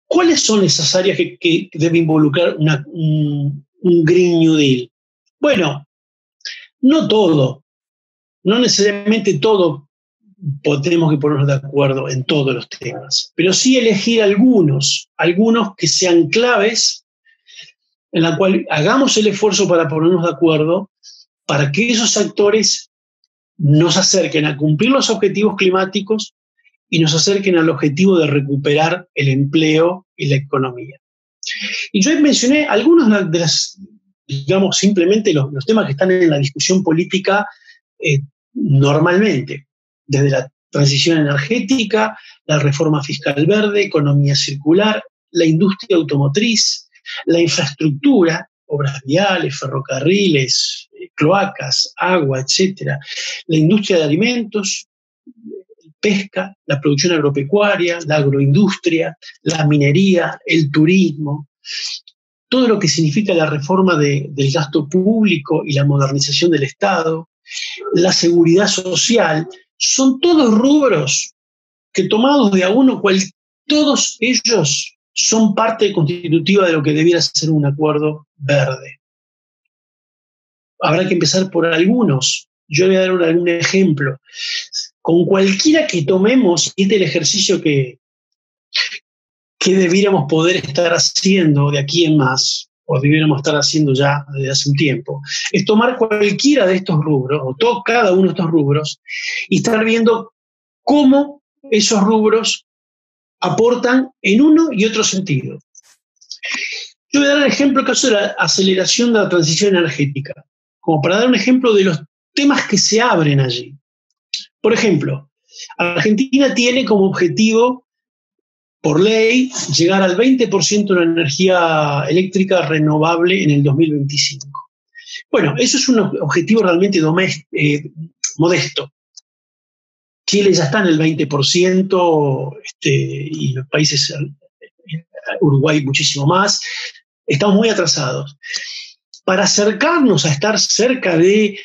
¿Cuáles son esas áreas que debe involucrar un Green New Deal? Bueno, no todo, no necesariamente todo tenemos que ponernos de acuerdo en todos los temas, pero sí elegir algunos que sean claves, en la cual hagamos el esfuerzo para ponernos de acuerdo, para que esos actores nos acerquen a cumplir los objetivos climáticos y nos acerquen al objetivo de recuperar el empleo y la economía. Y yo mencioné algunos de las, digamos, simplemente los temas que están en la discusión política normalmente, desde la transición energética, la reforma fiscal verde, economía circular, la industria automotriz, la infraestructura, obras viales, ferrocarriles, cloacas, agua, etcétera, la industria de alimentos, pesca, la producción agropecuaria, la agroindustria, la minería, el turismo, todo lo que significa la reforma del gasto público y la modernización del Estado, la seguridad social, son todos rubros que tomados de a uno, todos ellos son parte constitutiva de lo que debiera ser un acuerdo verde. Habrá que empezar por algunos. Yo voy a dar algún ejemplo. Con cualquiera que tomemos, y este es el ejercicio que debiéramos poder estar haciendo de aquí en más, o debiéramos estar haciendo ya desde hace un tiempo, es tomar cualquiera de estos rubros, o cada uno de estos rubros, y estar viendo cómo esos rubros aportan en uno y otro sentido. Yo voy a dar el ejemplo del caso de la aceleración de la transición energética, como para dar un ejemplo de los temas que se abren allí. Por ejemplo, Argentina tiene como objetivo, por ley, llegar al 20% de la energía eléctrica renovable en el 2025. Bueno, eso es un objetivo realmente modesto. Chile ya está en el 20%, y los países, Uruguay muchísimo más. Estamos muy atrasados. Para acercarnos a estar cerca de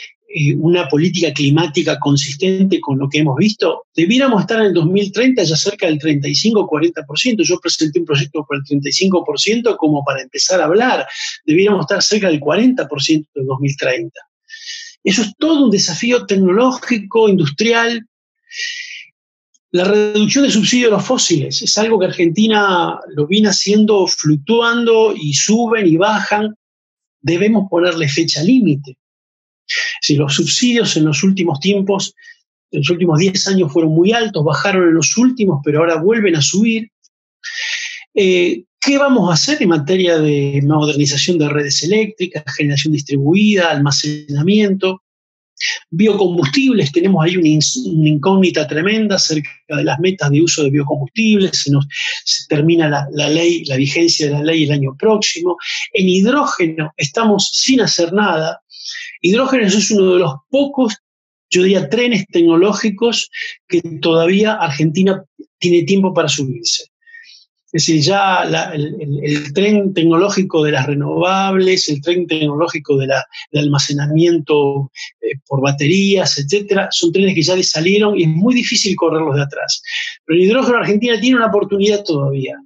una política climática consistente con lo que hemos visto, debiéramos estar en el 2030 ya cerca del 35-40%. Yo presenté un proyecto por el 35% como para empezar a hablar. Debiéramos estar cerca del 40% en 2030. Eso es todo un desafío tecnológico, industrial. La reducción de subsidios a los fósiles es algo que Argentina lo viene haciendo fluctuando y suben y bajan. Debemos ponerle fecha límite. Si los subsidios en los últimos tiempos, en los últimos 10 años fueron muy altos, bajaron en los últimos, pero ahora vuelven a subir. ¿Qué vamos a hacer en materia de modernización de redes eléctricas, generación distribuida, almacenamiento? Biocombustibles, tenemos ahí una incógnita tremenda acerca de las metas de uso de biocombustibles, se termina la vigencia de la ley el año próximo. En hidrógeno estamos sin hacer nada. Hidrógeno es uno de los pocos, yo diría, trenes tecnológicos que todavía Argentina tiene tiempo para subirse. Es decir, ya el tren tecnológico de las renovables, el tren tecnológico del almacenamiento por baterías, etcétera, son trenes que ya salieron y es muy difícil correrlos de atrás. Pero el hidrógeno Argentina tiene una oportunidad todavía.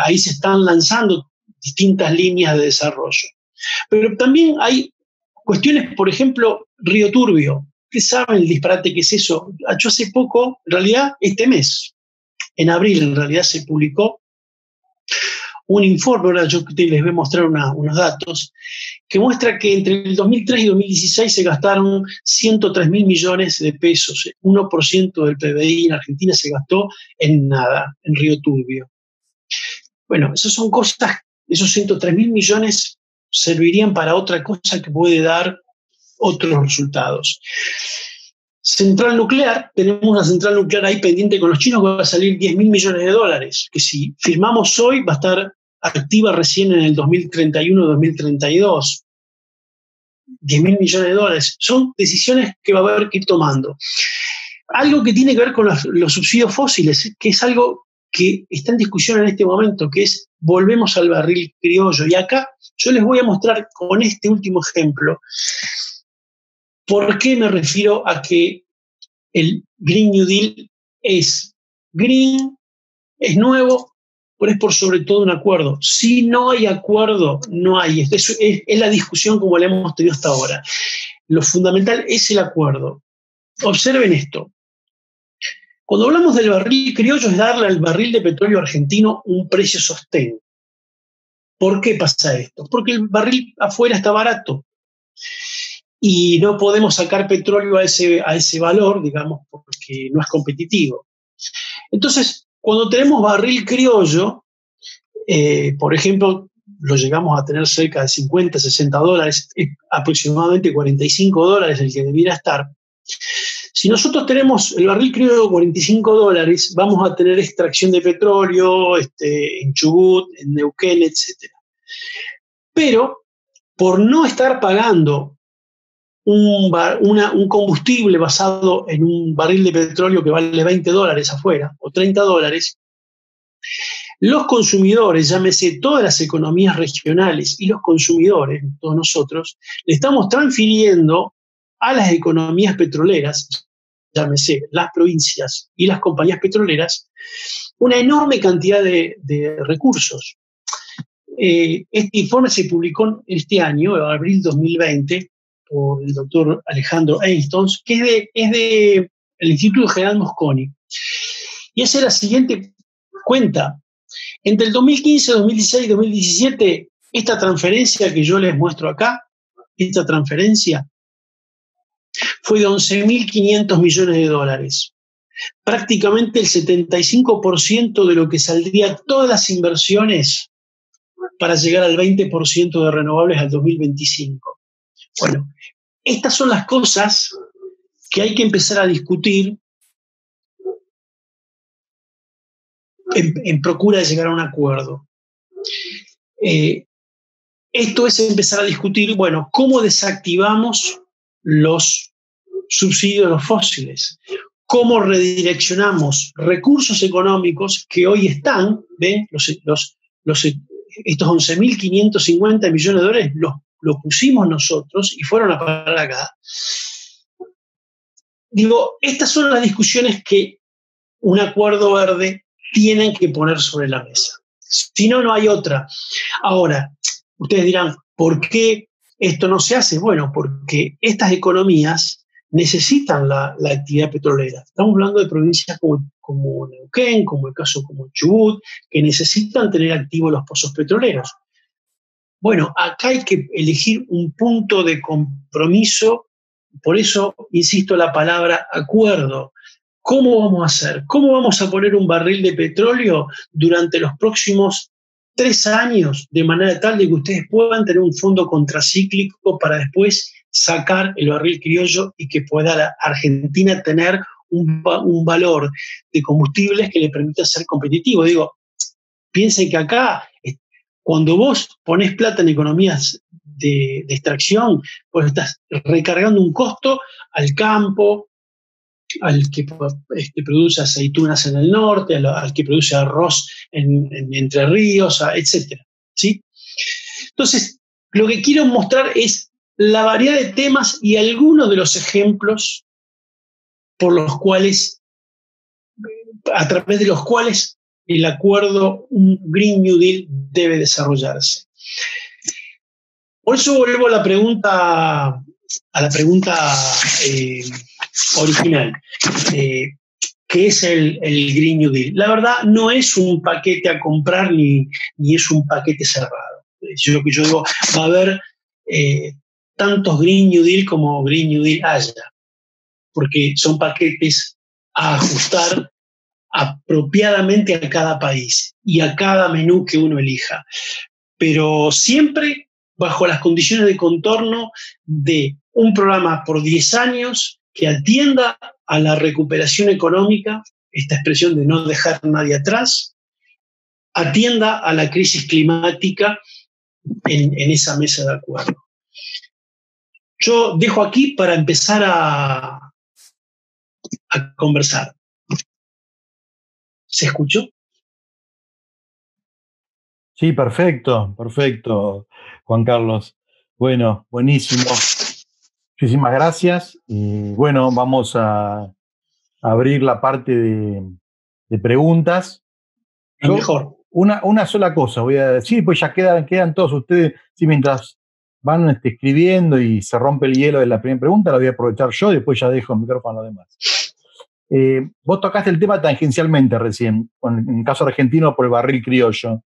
Ahí se están lanzando distintas líneas de desarrollo. Pero también hay cuestiones, por ejemplo, Río Turbio. ¿Ustedes saben el disparate que es eso? Yo hace poco, en realidad este mes, en abril en realidad se publicó un informe, ahora yo les voy a mostrar unos datos, que muestra que entre el 2003 y 2016 se gastaron 103.000 millones de pesos, 1% del PBI en Argentina se gastó en nada, en Río Turbio. Bueno, esas son cosas, esos 103.000 millones servirían para otra cosa que puede dar otros resultados. Central nuclear, tenemos una central nuclear ahí pendiente con los chinos que va a salir 10.000 millones de dólares, que si firmamos hoy va a estar activa recién en el 2031-2032. 10.000 millones de dólares. Son decisiones que va a haber que ir tomando. Algo que tiene que ver con los subsidios fósiles, que es algo que está en discusión en este momento, que es volvemos al barril criollo. Y acá yo les voy a mostrar con este último ejemplo por qué me refiero a que el Green New Deal es green, es nuevo, pero es por sobre todo un acuerdo. Si no hay acuerdo, no hay. Es la discusión como la hemos tenido hasta ahora. Lo fundamental es el acuerdo. Observen esto. Cuando hablamos del barril criollo es darle al barril de petróleo argentino un precio sostén. ¿Por qué pasa esto? Porque el barril afuera está barato y no podemos sacar petróleo a ese valor, digamos, porque no es competitivo. Entonces, cuando tenemos barril criollo, por ejemplo, lo llegamos a tener cerca de 50, 60 dólares, es aproximadamente 45 dólares el que debiera estar. Si nosotros tenemos el barril criollo de 45 dólares, vamos a tener extracción de petróleo en Chubut, en Neuquén, etc. Pero por no estar pagando un combustible basado en un barril de petróleo que vale 20 dólares afuera o 30 dólares, los consumidores, llámese todas las economías regionales y los consumidores, todos nosotros, le estamos transfiriendo a las economías petroleras, llámese las provincias y las compañías petroleras, una enorme cantidad de recursos. Este informe se publicó este año, en abril 2020, por el doctor Alejandro Einstons, que es de el Instituto General Mosconi. Y hace la siguiente cuenta. Entre el 2015, 2016 y 2017, esta transferencia que yo les muestro acá, esta transferencia fue de 11.500 millones de dólares. Prácticamente el 75% de lo que saldría todas las inversiones para llegar al 20% de renovables al 2025. Bueno, estas son las cosas que hay que empezar a discutir en procura de llegar a un acuerdo. Esto es empezar a discutir, bueno, cómo desactivamos los subsidios de los fósiles, cómo redireccionamos recursos económicos que hoy están, ¿ven? Estos 11.550 millones de dólares los pusimos nosotros y fueron a parar acá. Digo, estas son las discusiones que un acuerdo verde tienen que poner sobre la mesa. Si no, no hay otra. Ahora, ustedes dirán, ¿por qué esto no se hace? Bueno, porque estas economías necesitan la actividad petrolera. Estamos hablando de provincias como Neuquén, como el caso como Chubut, que necesitan tener activos los pozos petroleros. Bueno, acá hay que elegir un punto de compromiso, por eso insisto la palabra acuerdo. ¿Cómo vamos a hacer? ¿Cómo vamos a poner un barril de petróleo durante los próximos 3 años de manera tal de que ustedes puedan tener un fondo contracíclico para después sacar el barril criollo y que pueda la Argentina tener un valor de combustibles que le permita ser competitivo? Digo, piensen que acá, cuando vos ponés plata en economías de extracción, pues estás recargando un costo al campo, al que produce aceitunas en el norte, al que produce arroz en Entre Ríos, etc. ¿Sí? Entonces, lo que quiero mostrar es la variedad de temas y algunos de los ejemplos por los cuales, a través de los cuales el acuerdo, un Green New Deal, debe desarrollarse. Por eso vuelvo a la pregunta original. que es el Green New Deal. La verdad, no es un paquete a comprar ni es un paquete cerrado. Lo que yo digo, va a haber tantos Green New Deal como Green New Deal haya, porque son paquetes a ajustar apropiadamente a cada país y a cada menú que uno elija, pero siempre bajo las condiciones de contorno de un programa por 10 años que atienda a la recuperación económica, esta expresión de no dejar a nadie atrás, atienda a la crisis climática en esa mesa de acuerdo. Yo dejo aquí para empezar a conversar. ¿Se escuchó? Sí, perfecto, Juan Carlos. Bueno, buenísimo. Muchísimas gracias. Y bueno, vamos a abrir la parte de preguntas. Lo mejor. Una sola cosa voy a decir, pues ya quedan todos ustedes, sí, mientras van escribiendo y se rompe el hielo de la primera pregunta, la voy a aprovechar yo y después ya dejo el micrófono a los demás. Vos tocaste el tema tangencialmente recién, en el caso argentino por el barril criollo.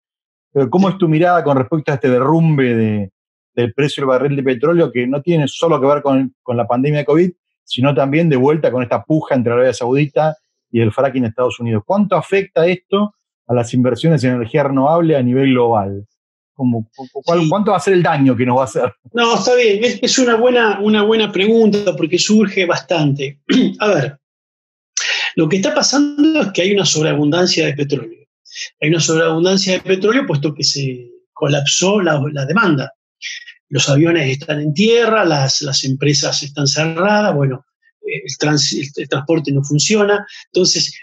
Pero ¿cómo es tu mirada con respecto a este derrumbe del precio del barril de petróleo que no tiene solo que ver con la pandemia de COVID, sino también de vuelta con esta puja entre Arabia Saudita y el fracking en Estados Unidos? ¿Cuánto afecta esto a las inversiones en energía renovable a nivel global? ¿Cuánto va a ser el daño que nos va a hacer? No, está bien, es una buena pregunta porque surge bastante. A ver, lo que está pasando es que hay una sobreabundancia de petróleo. Hay una sobreabundancia de petróleo puesto que se colapsó la demanda. Los aviones están en tierra, las empresas están cerradas, bueno, el transporte no funciona. Entonces,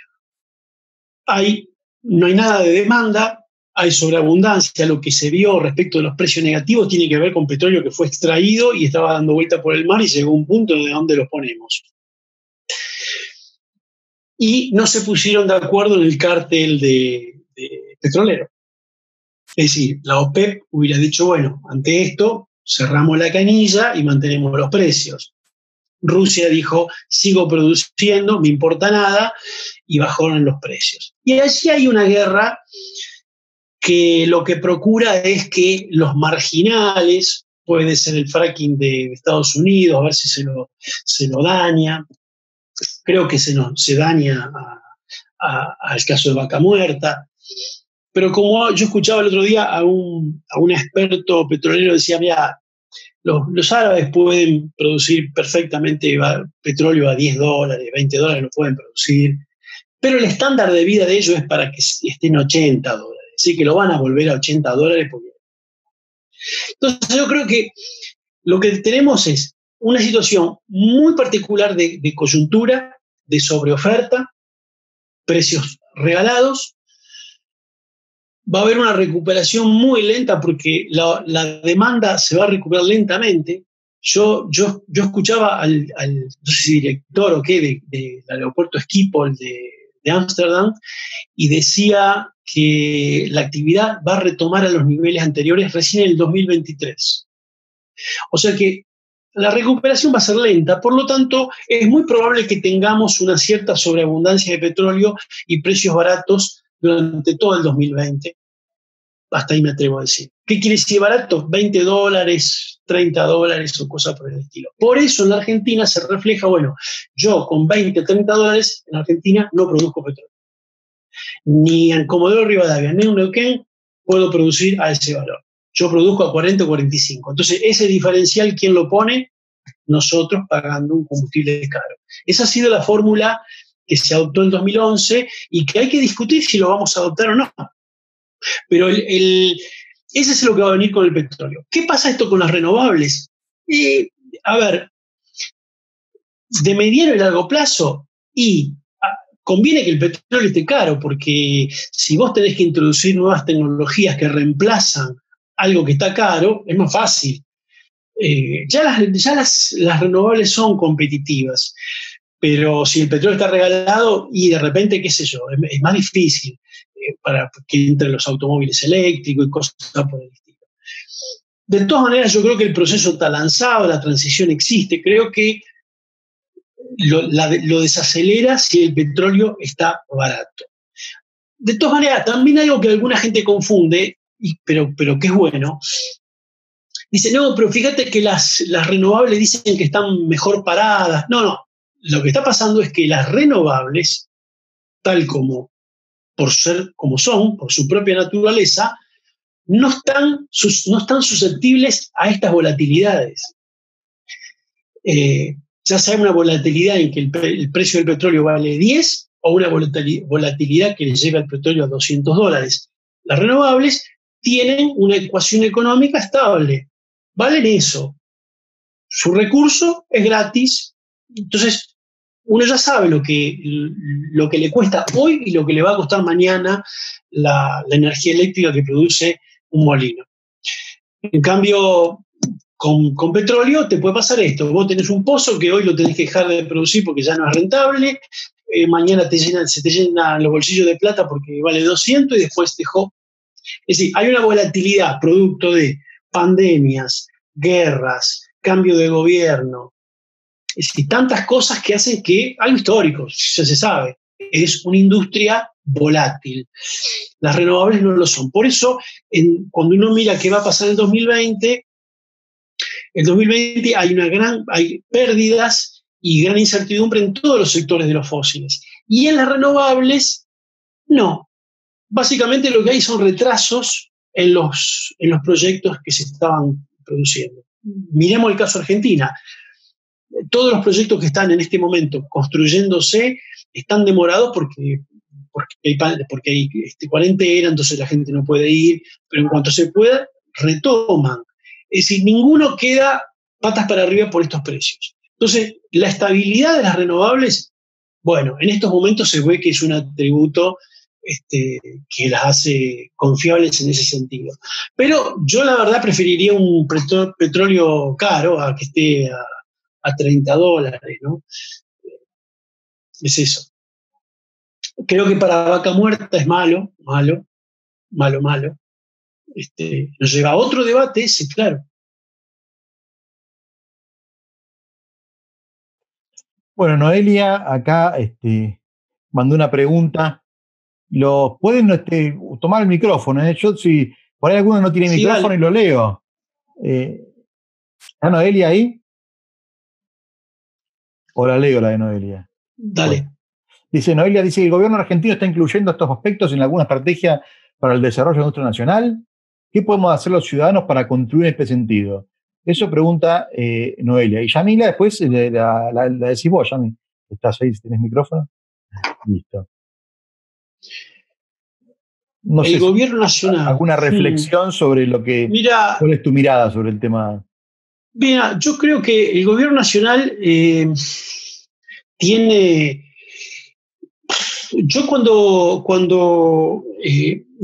no hay nada de demanda, hay sobreabundancia. Lo que se vio respecto de los precios negativos tiene que ver con petróleo que fue extraído y estaba dando vuelta por el mar y llegó a un punto de donde lo ponemos. Y no se pusieron de acuerdo en el cártel de petrolero. Es decir, la OPEP hubiera dicho, bueno, ante esto cerramos la canilla y mantenemos los precios. Rusia dijo, sigo produciendo, no me importa nada, y bajaron los precios. Y allí hay una guerra que lo que procura es que los marginales, puede ser el fracking de Estados Unidos, a ver si se lo daña. Creo que se daña al caso de Vaca Muerta. Pero como yo escuchaba el otro día a un experto petrolero, decía, mira, los árabes pueden producir perfectamente petróleo a $10, $20 lo pueden producir, pero el estándar de vida de ellos es para que estén $80, así que lo van a volver a $80 porque... Entonces yo creo que lo que tenemos es una situación muy particular de coyuntura, de sobreoferta, precios regalados. Va a haber una recuperación muy lenta porque la demanda se va a recuperar lentamente. Yo escuchaba al no sé si director o qué, del aeropuerto Schiphol de Ámsterdam y decía que la actividad va a retomar a los niveles anteriores recién en el 2023. O sea que la recuperación va a ser lenta, por lo tanto es muy probable que tengamos una cierta sobreabundancia de petróleo y precios baratos durante todo el 2020. Hasta ahí me atrevo a decir. ¿Qué quiere decir barato? $20, $30 o cosas por el estilo. Por eso en la Argentina se refleja, bueno, yo con $20, $30 en Argentina no produzco petróleo. Ni en Comodoro Rivadavia, ni en Neuquén puedo producir a ese valor. Yo produzco a 40 o 45. Entonces, ese diferencial, ¿quién lo pone? Nosotros pagando un combustible caro. Esa ha sido la fórmula que se adoptó en 2011 y que hay que discutir si lo vamos a adoptar o no. Pero ese es lo que va a venir con el petróleo. ¿Qué pasa esto con las renovables? A ver, de mediano y largo plazo, conviene que el petróleo esté caro, porque si vos tenés que introducir nuevas tecnologías que reemplazan algo que está caro, es más fácil. Ya las renovables son competitivas, pero si el petróleo está regalado y de repente, qué sé yo, es más difícil para que entren los automóviles eléctricos y cosas por el estilo. De todas maneras, yo creo que el proceso está lanzado, la transición existe. Creo que lo desacelera si el petróleo está barato. De todas maneras, también algo que alguna gente confunde, pero que es bueno, dice, no, pero fíjate que las renovables dicen que están mejor paradas. No, lo que está pasando es que las renovables, tal como como son, por su propia naturaleza, no están susceptibles a estas volatilidades. Ya sea una volatilidad en que el precio del petróleo vale 10 o una volatilidad que le lleva el petróleo a $200. Las renovables tienen una ecuación económica estable, valen eso. Su recurso es gratis, entonces uno ya sabe lo que le cuesta hoy y lo que le va a costar mañana la energía eléctrica que produce un molino. En cambio, con petróleo te puede pasar esto. Vos tenés un pozo que hoy lo tenés que dejar de producir porque ya no es rentable, mañana se te llenan los bolsillos de plata porque vale 200 y después dejó. Es decir, hay una volatilidad producto de pandemias, guerras, cambio de gobierno. Es decir, tantas cosas que hacen que, algo histórico, ya se sabe, es una industria volátil. Las renovables no lo son. Por eso, cuando uno mira qué va a pasar en el 2020 hay pérdidas y gran incertidumbre en todos los sectores de los fósiles. Y en las renovables, no. Básicamente lo que hay son retrasos en los proyectos que se estaban produciendo. Miremos el caso Argentina. Todos los proyectos que están en este momento construyéndose están demorados porque hay cuarentena, entonces la gente no puede ir, pero en cuanto se pueda, retoman. Es decir, ninguno queda patas para arriba por estos precios. Entonces, la estabilidad de las renovables, bueno, en estos momentos se ve que es un atributo que las hace confiables en ese sentido. Pero yo la verdad preferiría un petróleo caro a que esté a $30, ¿no? Es eso. Creo que para vaca muerta es malo. Nos lleva a otro debate ese, claro. Bueno, Noelia acá mandó una pregunta. Pueden tomar el micrófono. Yo, si por ahí alguno no tiene micrófono, vale, y lo leo. ¿Está Noelia ahí? ¿O la leo la de Noelia? Dale. Bueno. Noelia dice que el gobierno argentino está incluyendo estos aspectos en alguna estrategia para el desarrollo de nuestro nacional. ¿Qué podemos hacer los ciudadanos para contribuir en este sentido? Eso pregunta Noelia. Y Yamila, después la decís vos, Yami. ¿Estás ahí? ¿Tenés micrófono? Listo. No el sé gobierno nacional. ¿Alguna reflexión sobre lo que... Mira, ¿cuál es tu mirada sobre el tema? Mira, yo creo que el gobierno nacional tiene... Yo cuando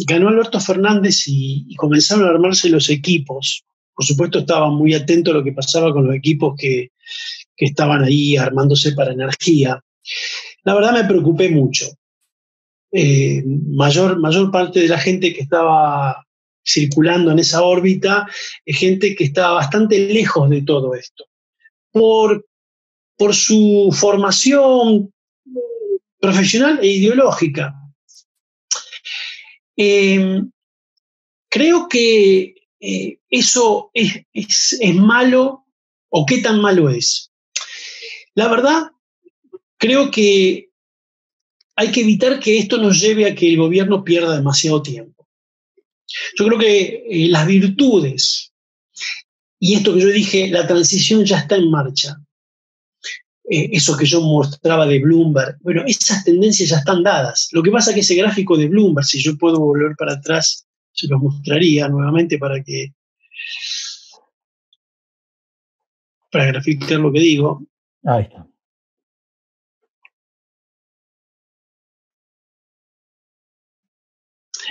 ganó Alberto Fernández y comenzaron a armarse los equipos, por supuesto estaba muy atento a lo que pasaba con los equipos que estaban ahí armándose para energía. La verdad me preocupé mucho. Mayor parte de la gente que estaba circulando en esa órbita es gente que estaba bastante lejos de todo esto. Por su formación profesional e ideológica. Creo que eso es malo, o qué tan malo es. La verdad, creo que hay que evitar que esto nos lleve a que el gobierno pierda demasiado tiempo. Yo creo que las virtudes, y esto que yo dije, la transición ya está en marcha. Eso que yo mostraba de Bloomberg, bueno, esas tendencias ya están dadas. Lo que pasa es que ese gráfico de Bloomberg, si yo puedo volver para atrás, se los mostraría nuevamente para graficar lo que digo. Ahí está.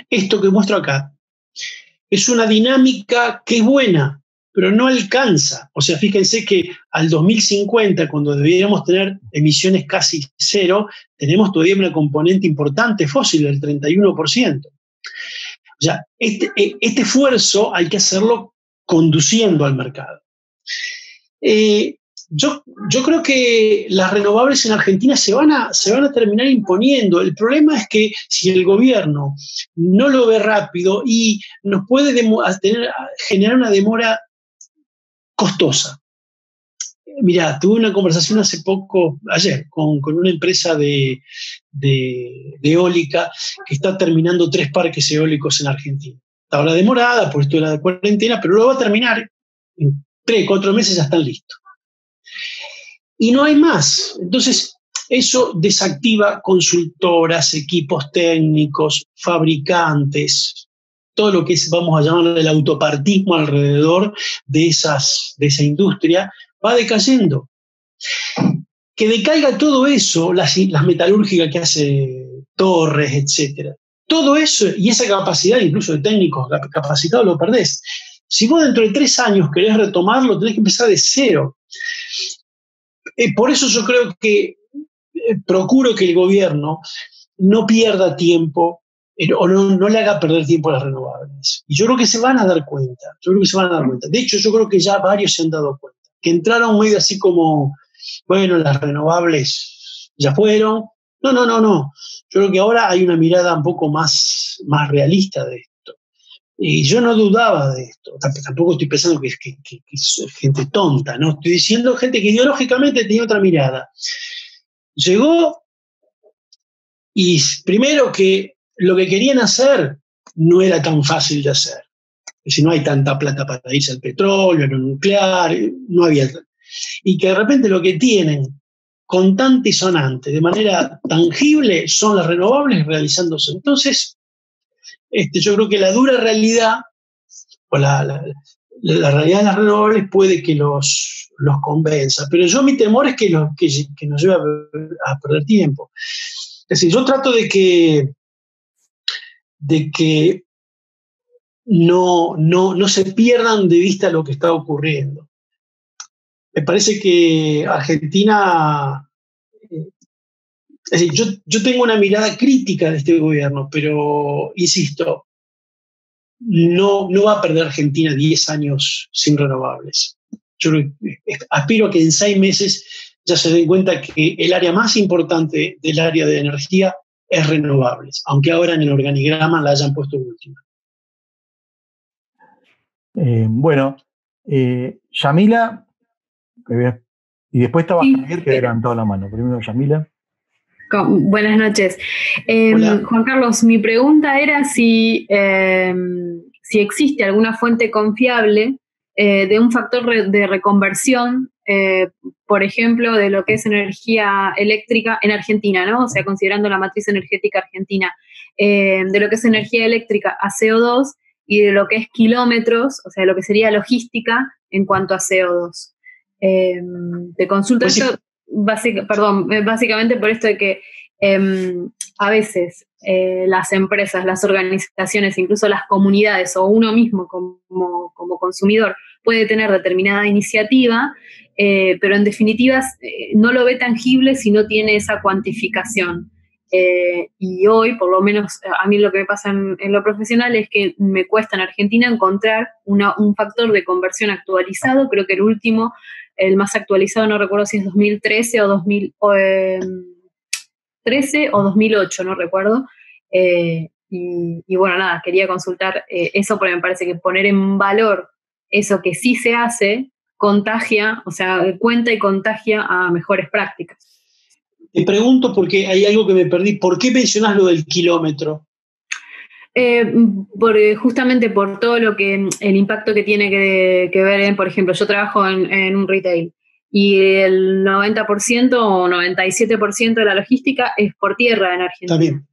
Esto que muestro acá es una dinámica que es buena, pero no alcanza. O sea, fíjense que al 2050, cuando deberíamos tener emisiones casi cero, tenemos todavía una componente importante fósil del 31%. O sea, este esfuerzo hay que hacerlo conduciendo al mercado. Yo creo que las renovables en Argentina se van a terminar imponiendo. El problema es que si el gobierno no lo ve rápido y nos puede generar una demora costosa. Mirá, tuve una conversación ayer, con una empresa de eólica que está terminando 3 parques eólicos en Argentina. Está ahora demorada por esto de la cuarentena, pero lo va a terminar. En 3, 4 meses ya están listos. Y no hay más. Entonces, eso desactiva consultoras, equipos técnicos, fabricantes, todo lo que vamos a llamar el autopartismo alrededor de esa industria, va decayendo. Que decaiga todo eso, las metalúrgicas que hace Torres, etcétera. Todo eso y esa capacidad incluso de técnicos capacitados lo perdés. Si vos dentro de 3 años querés retomarlo, tenés que empezar de cero. Por eso yo creo que procuro que el gobierno no pierda tiempo o no le haga perder tiempo a las renovables. Y yo creo que se van a dar cuenta. De hecho, yo creo que ya varios se han dado cuenta. Que entraron medio así como, bueno, las renovables ya fueron. No. Yo creo que ahora hay una mirada un poco más realista de esto. Y yo no dudaba de esto. Tampoco estoy pensando que es gente tonta, ¿no? Estoy diciendo gente que ideológicamente tenía otra mirada. Llegó y primero que lo que querían hacer no era tan fácil de hacer. Es decir, no hay tanta plata para irse al petróleo, al nuclear, no había. Y que de repente lo que tienen constante y sonante, de manera tangible, son las renovables realizándose. Entonces, yo creo que la dura realidad, o la realidad de las renovables puede que los convenza, pero mi temor es que nos lleve a perder tiempo. Es decir, yo trato de que no se pierdan de vista lo que está ocurriendo. Me parece que Argentina, es decir, yo tengo una mirada crítica de este gobierno, pero insisto, no va a perder Argentina 10 años sin renovables. Yo aspiro a que en 6 meses ya se den cuenta que el área más importante del área de energía es renovables, aunque ahora en el organigrama la hayan puesto última. Bueno, Yamila, y después estaba Javier, que levantó la mano. Primero Yamila. Buenas noches. Juan Carlos, mi pregunta era si existe alguna fuente confiable de un factor de reconversión, por ejemplo, de lo que es energía eléctrica en Argentina, ¿no? O sea, considerando la matriz energética argentina, de lo que es energía eléctrica a CO2 y de lo que es kilómetros, o sea, de lo que sería logística en cuanto a CO2. Te consulto pues esto, básicamente por esto de que a veces las empresas, las organizaciones, incluso las comunidades o uno mismo como consumidor puede tener determinada iniciativa, pero en definitiva no lo ve tangible si no tiene esa cuantificación. Y hoy, por lo menos a mí lo que me pasa en lo profesional es que me cuesta en Argentina encontrar un factor de conversión actualizado. Creo que el más actualizado, no recuerdo si es 2013 o 2013 o 2008, no recuerdo. Y bueno, nada, quería consultar eso porque me parece que poner en valor eso que sí se hace contagia, o sea, cuenta y contagia a mejores prácticas. Te pregunto porque hay algo que me perdí. ¿Por qué mencionás lo del kilómetro? Justamente por todo el impacto que tiene que ver, por ejemplo, yo trabajo en un retail y el 90% o 97% de la logística es por tierra en Argentina. Está bien.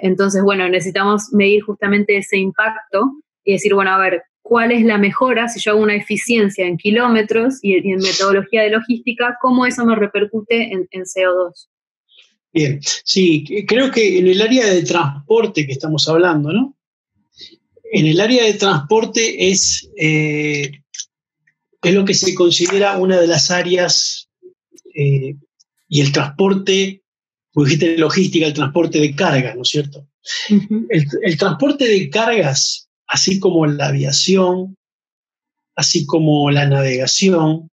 Entonces, bueno, necesitamos medir justamente ese impacto y decir, bueno, a ver, ¿cuál es la mejora si yo hago una eficiencia en kilómetros y en metodología de logística? ¿Cómo eso me repercute en CO2? Bien, sí, creo que en el área de transporte que estamos hablando, ¿no? En el área de transporte es lo que se considera una de las áreas, y el transporte, como dijiste, logística, el transporte de carga, ¿no es cierto? Uh-huh. El transporte de cargas, así como la aviación, así como la navegación,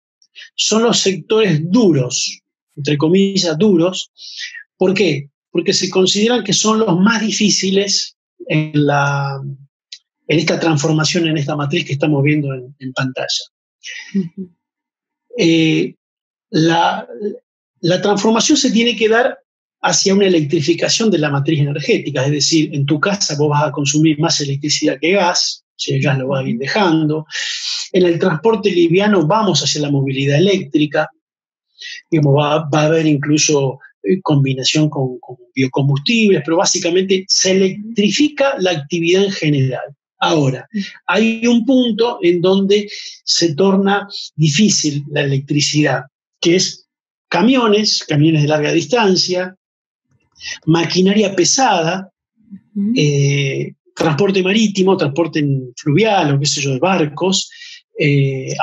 son los sectores duros, entre comillas duros. ¿Por qué? Porque se consideran que son los más difíciles en esta transformación, en esta matriz que estamos viendo en pantalla. Ujú. La transformación se tiene que dar hacia una electrificación de la matriz energética, es decir, en tu casa vos vas a consumir más electricidad que gas, si el gas lo vas a ir dejando. En el transporte liviano vamos hacia la movilidad eléctrica, digamos, va a haber incluso combinación con biocombustibles, pero básicamente se electrifica la actividad en general. Ahora, hay un punto en donde se torna difícil la electricidad, que es camiones de larga distancia, maquinaria pesada, transporte marítimo, transporte fluvial o qué sé yo, de barcos,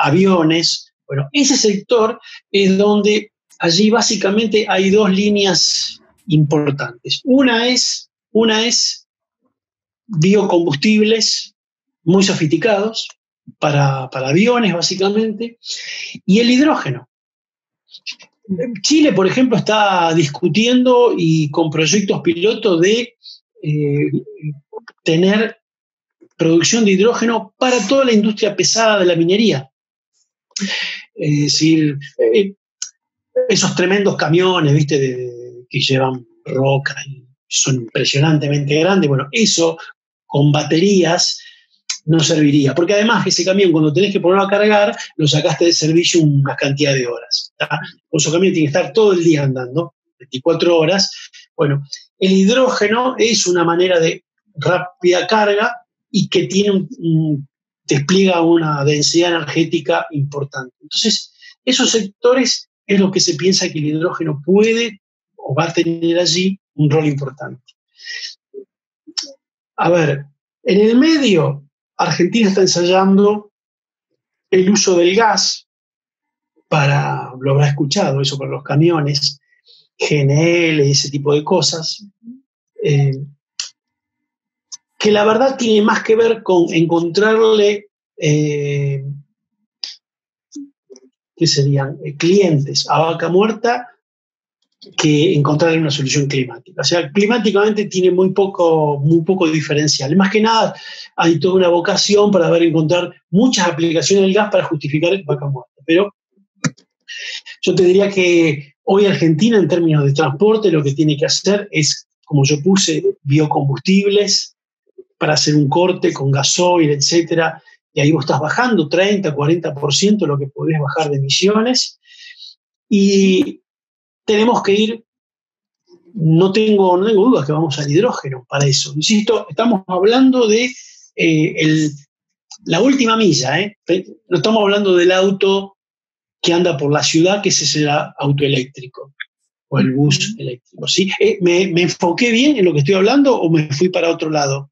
aviones. Bueno, ese sector es donde allí básicamente hay dos líneas importantes. Una es biocombustibles muy sofisticados para aviones básicamente, y el hidrógeno. Chile, por ejemplo, está discutiendo y con proyectos pilotos de tener producción de hidrógeno para toda la industria pesada de la minería. Es decir, esos tremendos camiones, ¿viste? Que llevan roca y son impresionantemente grandes. Bueno, eso con baterías no serviría, porque además ese camión, cuando tenés que ponerlo a cargar, lo sacaste de servicio una cantidad de horas. Esos camiones tienen que estar todo el día andando, 24 horas. Bueno, el hidrógeno es una manera de rápida carga y que despliega una densidad energética importante. Entonces, esos sectores es lo que se piensa que el hidrógeno puede o va a tener allí un rol importante. A ver, en el medio, Argentina está ensayando el uso del gas lo habrá escuchado, eso para los camiones, GNL y ese tipo de cosas, que la verdad tiene más que ver con encontrarle, ¿qué serían? Clientes a vaca muerta, que encontrarle una solución climática. O sea, climáticamente tiene muy poco diferencial. Más que nada, hay toda una vocación para encontrar muchas aplicaciones del gas para justificar vaca muerta. Pero yo te diría que hoy Argentina, en términos de transporte, lo que tiene que hacer es, como yo puse, biocombustibles para hacer un corte con gasoil, etcétera, y ahí vos estás bajando 30, 40% lo que podés bajar de emisiones. Y tenemos que ir, no tengo dudas que vamos al hidrógeno para eso. Insisto, estamos hablando de la última milla, no estamos hablando del auto que anda por la ciudad, que ese es el auto eléctrico o el bus eléctrico. ¿Sí? ¿Me enfoqué bien en lo que estoy hablando o me fui para otro lado?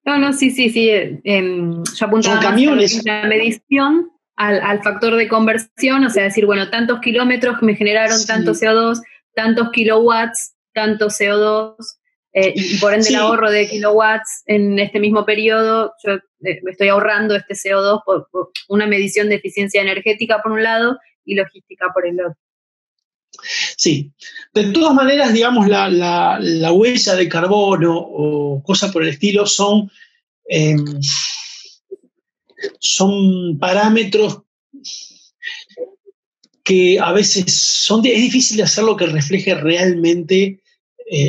No, sí. Yo apuntaba Son camiones. Más a la medición al factor de conversión, o sea, decir, bueno, tantos kilómetros me generaron tanto CO2, tantos kilowatts, tanto CO2, y por ende el ahorro de kilowatts en este mismo periodo, yo me estoy ahorrando este CO2 por una medición de eficiencia energética por un lado y logística por el otro. Sí, de todas maneras, digamos, la huella de carbono o cosas por el estilo son parámetros que a veces es difícil hacerlo que refleje realmente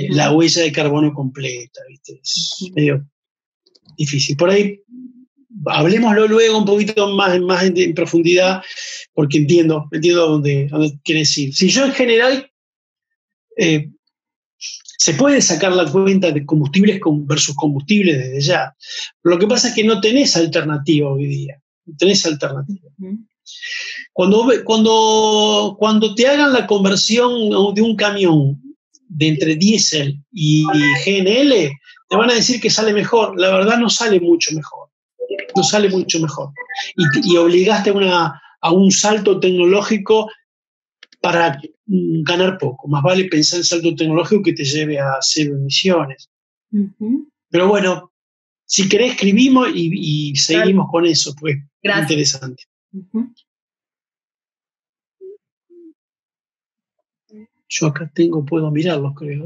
la huella de carbono completa, ¿viste? Es medio difícil. Por ahí, hablemoslo luego un poquito más en profundidad, porque entiendo a dónde quieres ir. Si yo en general se puede sacar la cuenta de combustibles versus combustibles desde ya. Pero lo que pasa es que no tenés alternativa hoy día. No tenés alternativa. Cuando te hagan la conversión de un camión de entre diésel y GNL, te van a decir que sale mejor. La verdad no sale mucho mejor. No sale mucho mejor. Y obligaste a un salto tecnológico para ganar poco. Más vale pensar en salto tecnológico que te lleve a cero emisiones. Pero bueno, si querés escribimos y seguimos con eso, pues. Gracias. Interesante. Yo acá puedo mirarlos, creo.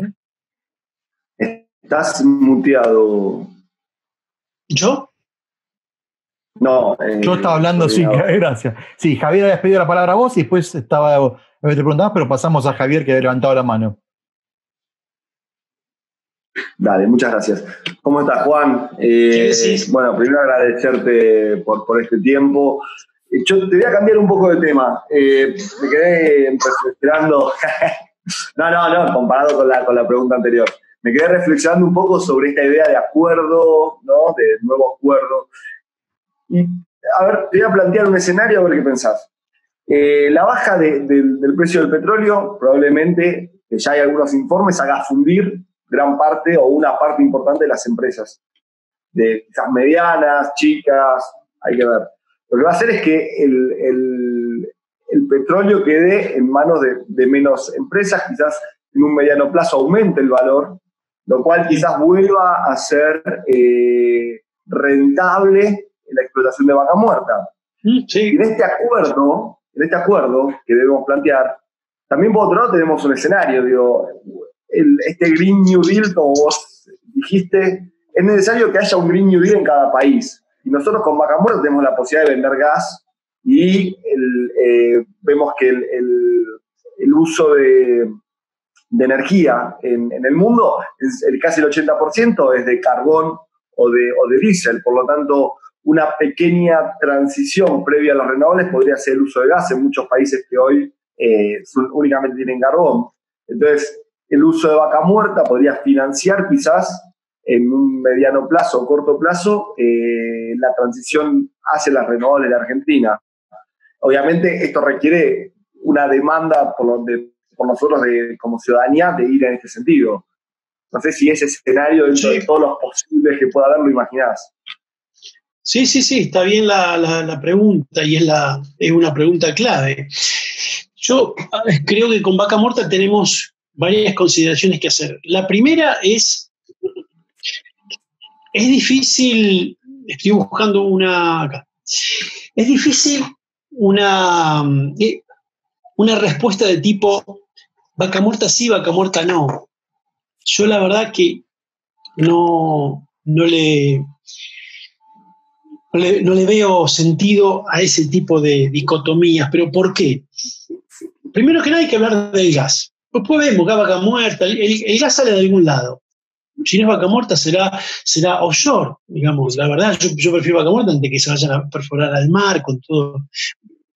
Estás muteado. ¿Yo? No. Yo estaba hablando, sí, gracias. Sí, Javier había pedido la palabra a vos y después te preguntabas, pero pasamos a Javier que había levantado la mano. Dale, muchas gracias. ¿Cómo estás, Juan? Bueno, primero agradecerte por este tiempo. Yo te voy a cambiar un poco de tema. Me quedé reflexionando. No, comparado con la pregunta anterior. Me quedé reflexionando un poco sobre esta idea de acuerdo, ¿no? De nuevo acuerdo. Y, a ver, te voy a plantear un escenario a ver qué pensás. La baja del precio del petróleo probablemente, que ya hay algunos informes, haga fundir gran parte o una parte importante de las empresas, de quizás medianas, chicas, hay que ver. Lo que va a hacer es que el petróleo quede en manos de menos empresas, quizás en un mediano plazo aumente el valor, lo cual quizás vuelva a ser rentable la explotación de Vaca Muerta. Sí. Y en este acuerdo que debemos plantear, también por otro lado tenemos un escenario, digo, este Green New Deal, como vos dijiste, es necesario que haya un Green New Deal en cada país. Y nosotros con Vaca Muerta tenemos la posibilidad de vender gas y vemos que el uso de energía en el mundo, casi el 80% es de carbón o de diésel. Por lo tanto, una pequeña transición previa a los renovables podría ser el uso de gas en muchos países que hoy únicamente tienen carbón. Entonces, el uso de Vaca Muerta podría financiar quizás en un mediano plazo o corto plazo la transición hacia las renovables de Argentina. Obviamente esto requiere una demanda por nosotros como ciudadanía de ir en este sentido. No sé si ese escenario dentro de todos los posibles que pueda haber lo imaginás. Sí, está bien la pregunta y es una pregunta clave. Yo creo que con Vaca Muerta tenemos varias consideraciones que hacer. La primera es difícil, estoy buscando una acá, es difícil una respuesta de tipo Vaca Muerta sí, Vaca Muerta no. Yo la verdad que no le veo sentido a ese tipo de dicotomías. ¿Pero por qué? Primero que nada hay que hablar del gas. Después vemos que Vaca Muerta, el gas sale de algún lado. Si no es Vaca Muerta será offshore, digamos. La verdad, yo prefiero Vaca Muerta antes que se vayan a perforar al mar con todo.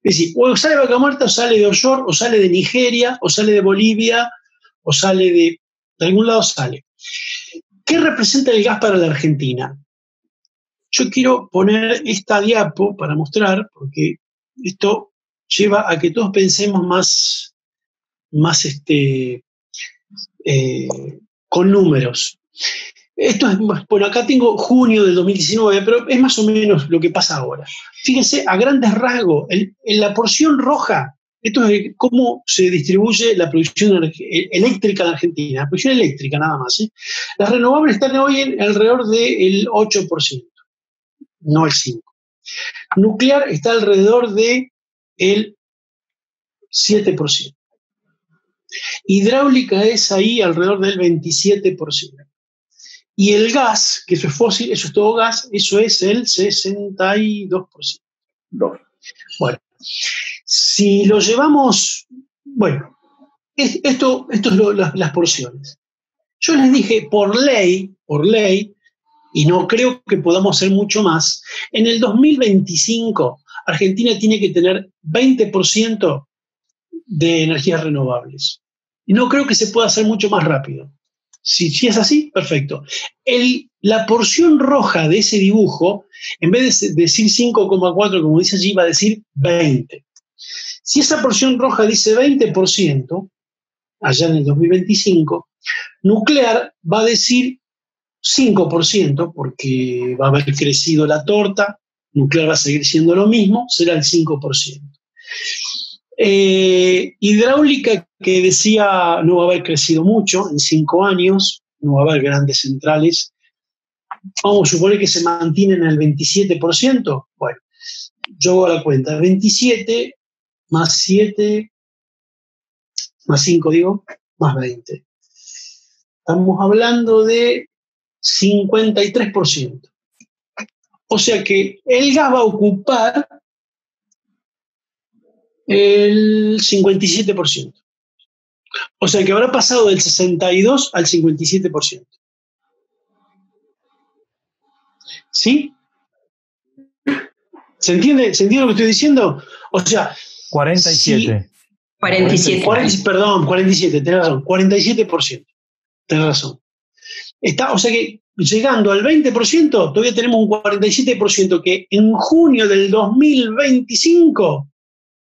Es decir, o sale Vaca Muerta, o sale de offshore, o sale de Nigeria, o sale de Bolivia, o sale de algún lado sale. ¿Qué representa el gas para la Argentina? Yo quiero poner esta diapo para mostrar, porque esto lleva a que todos pensemos más con números. Esto es, bueno, acá tengo junio del 2019, pero es más o menos lo que pasa ahora. Fíjense, a grandes rasgos, en la porción roja, esto es cómo se distribuye la producción eléctrica en Argentina, la producción eléctrica nada más. Las renovables están hoy alrededor del 8%, no el 5%. Nuclear está alrededor del 7%. Hidráulica es ahí alrededor del 27%. Y el gas, que eso es fósil, eso es todo gas, eso es el 62%. Bueno, si lo llevamos, bueno, esto es las porciones. Yo les dije, por ley, y no creo que podamos hacer mucho más, en el 2025 Argentina tiene que tener 20% de energías renovables. Y no creo que se pueda hacer mucho más rápido. Si es así, perfecto. La porción roja de ese dibujo, en vez de decir 5,4, como dice allí, va a decir 20. Si esa porción roja dice 20%, allá en el 2025, nuclear va a decir 5%, porque va a haber crecido la torta, nuclear va a seguir siendo lo mismo, será el 5%. Hidráulica, que decía no va a haber crecido mucho en 5 años, no va a haber grandes centrales. Vamos a suponer que se mantienen en el 27%. Bueno, yo hago la cuenta: 27 más 7 más 5, digo, más 20. Estamos hablando de 53%. O sea que el gas va a ocupar el 57%. O sea que habrá pasado del 62 al 57%. ¿Sí? ¿Se entiende lo que estoy diciendo? O sea, 47. 47. Perdón, 47, tenés razón. 47%. Tenés razón. O sea que llegando al 20%, todavía tenemos un 47% que en junio del 2025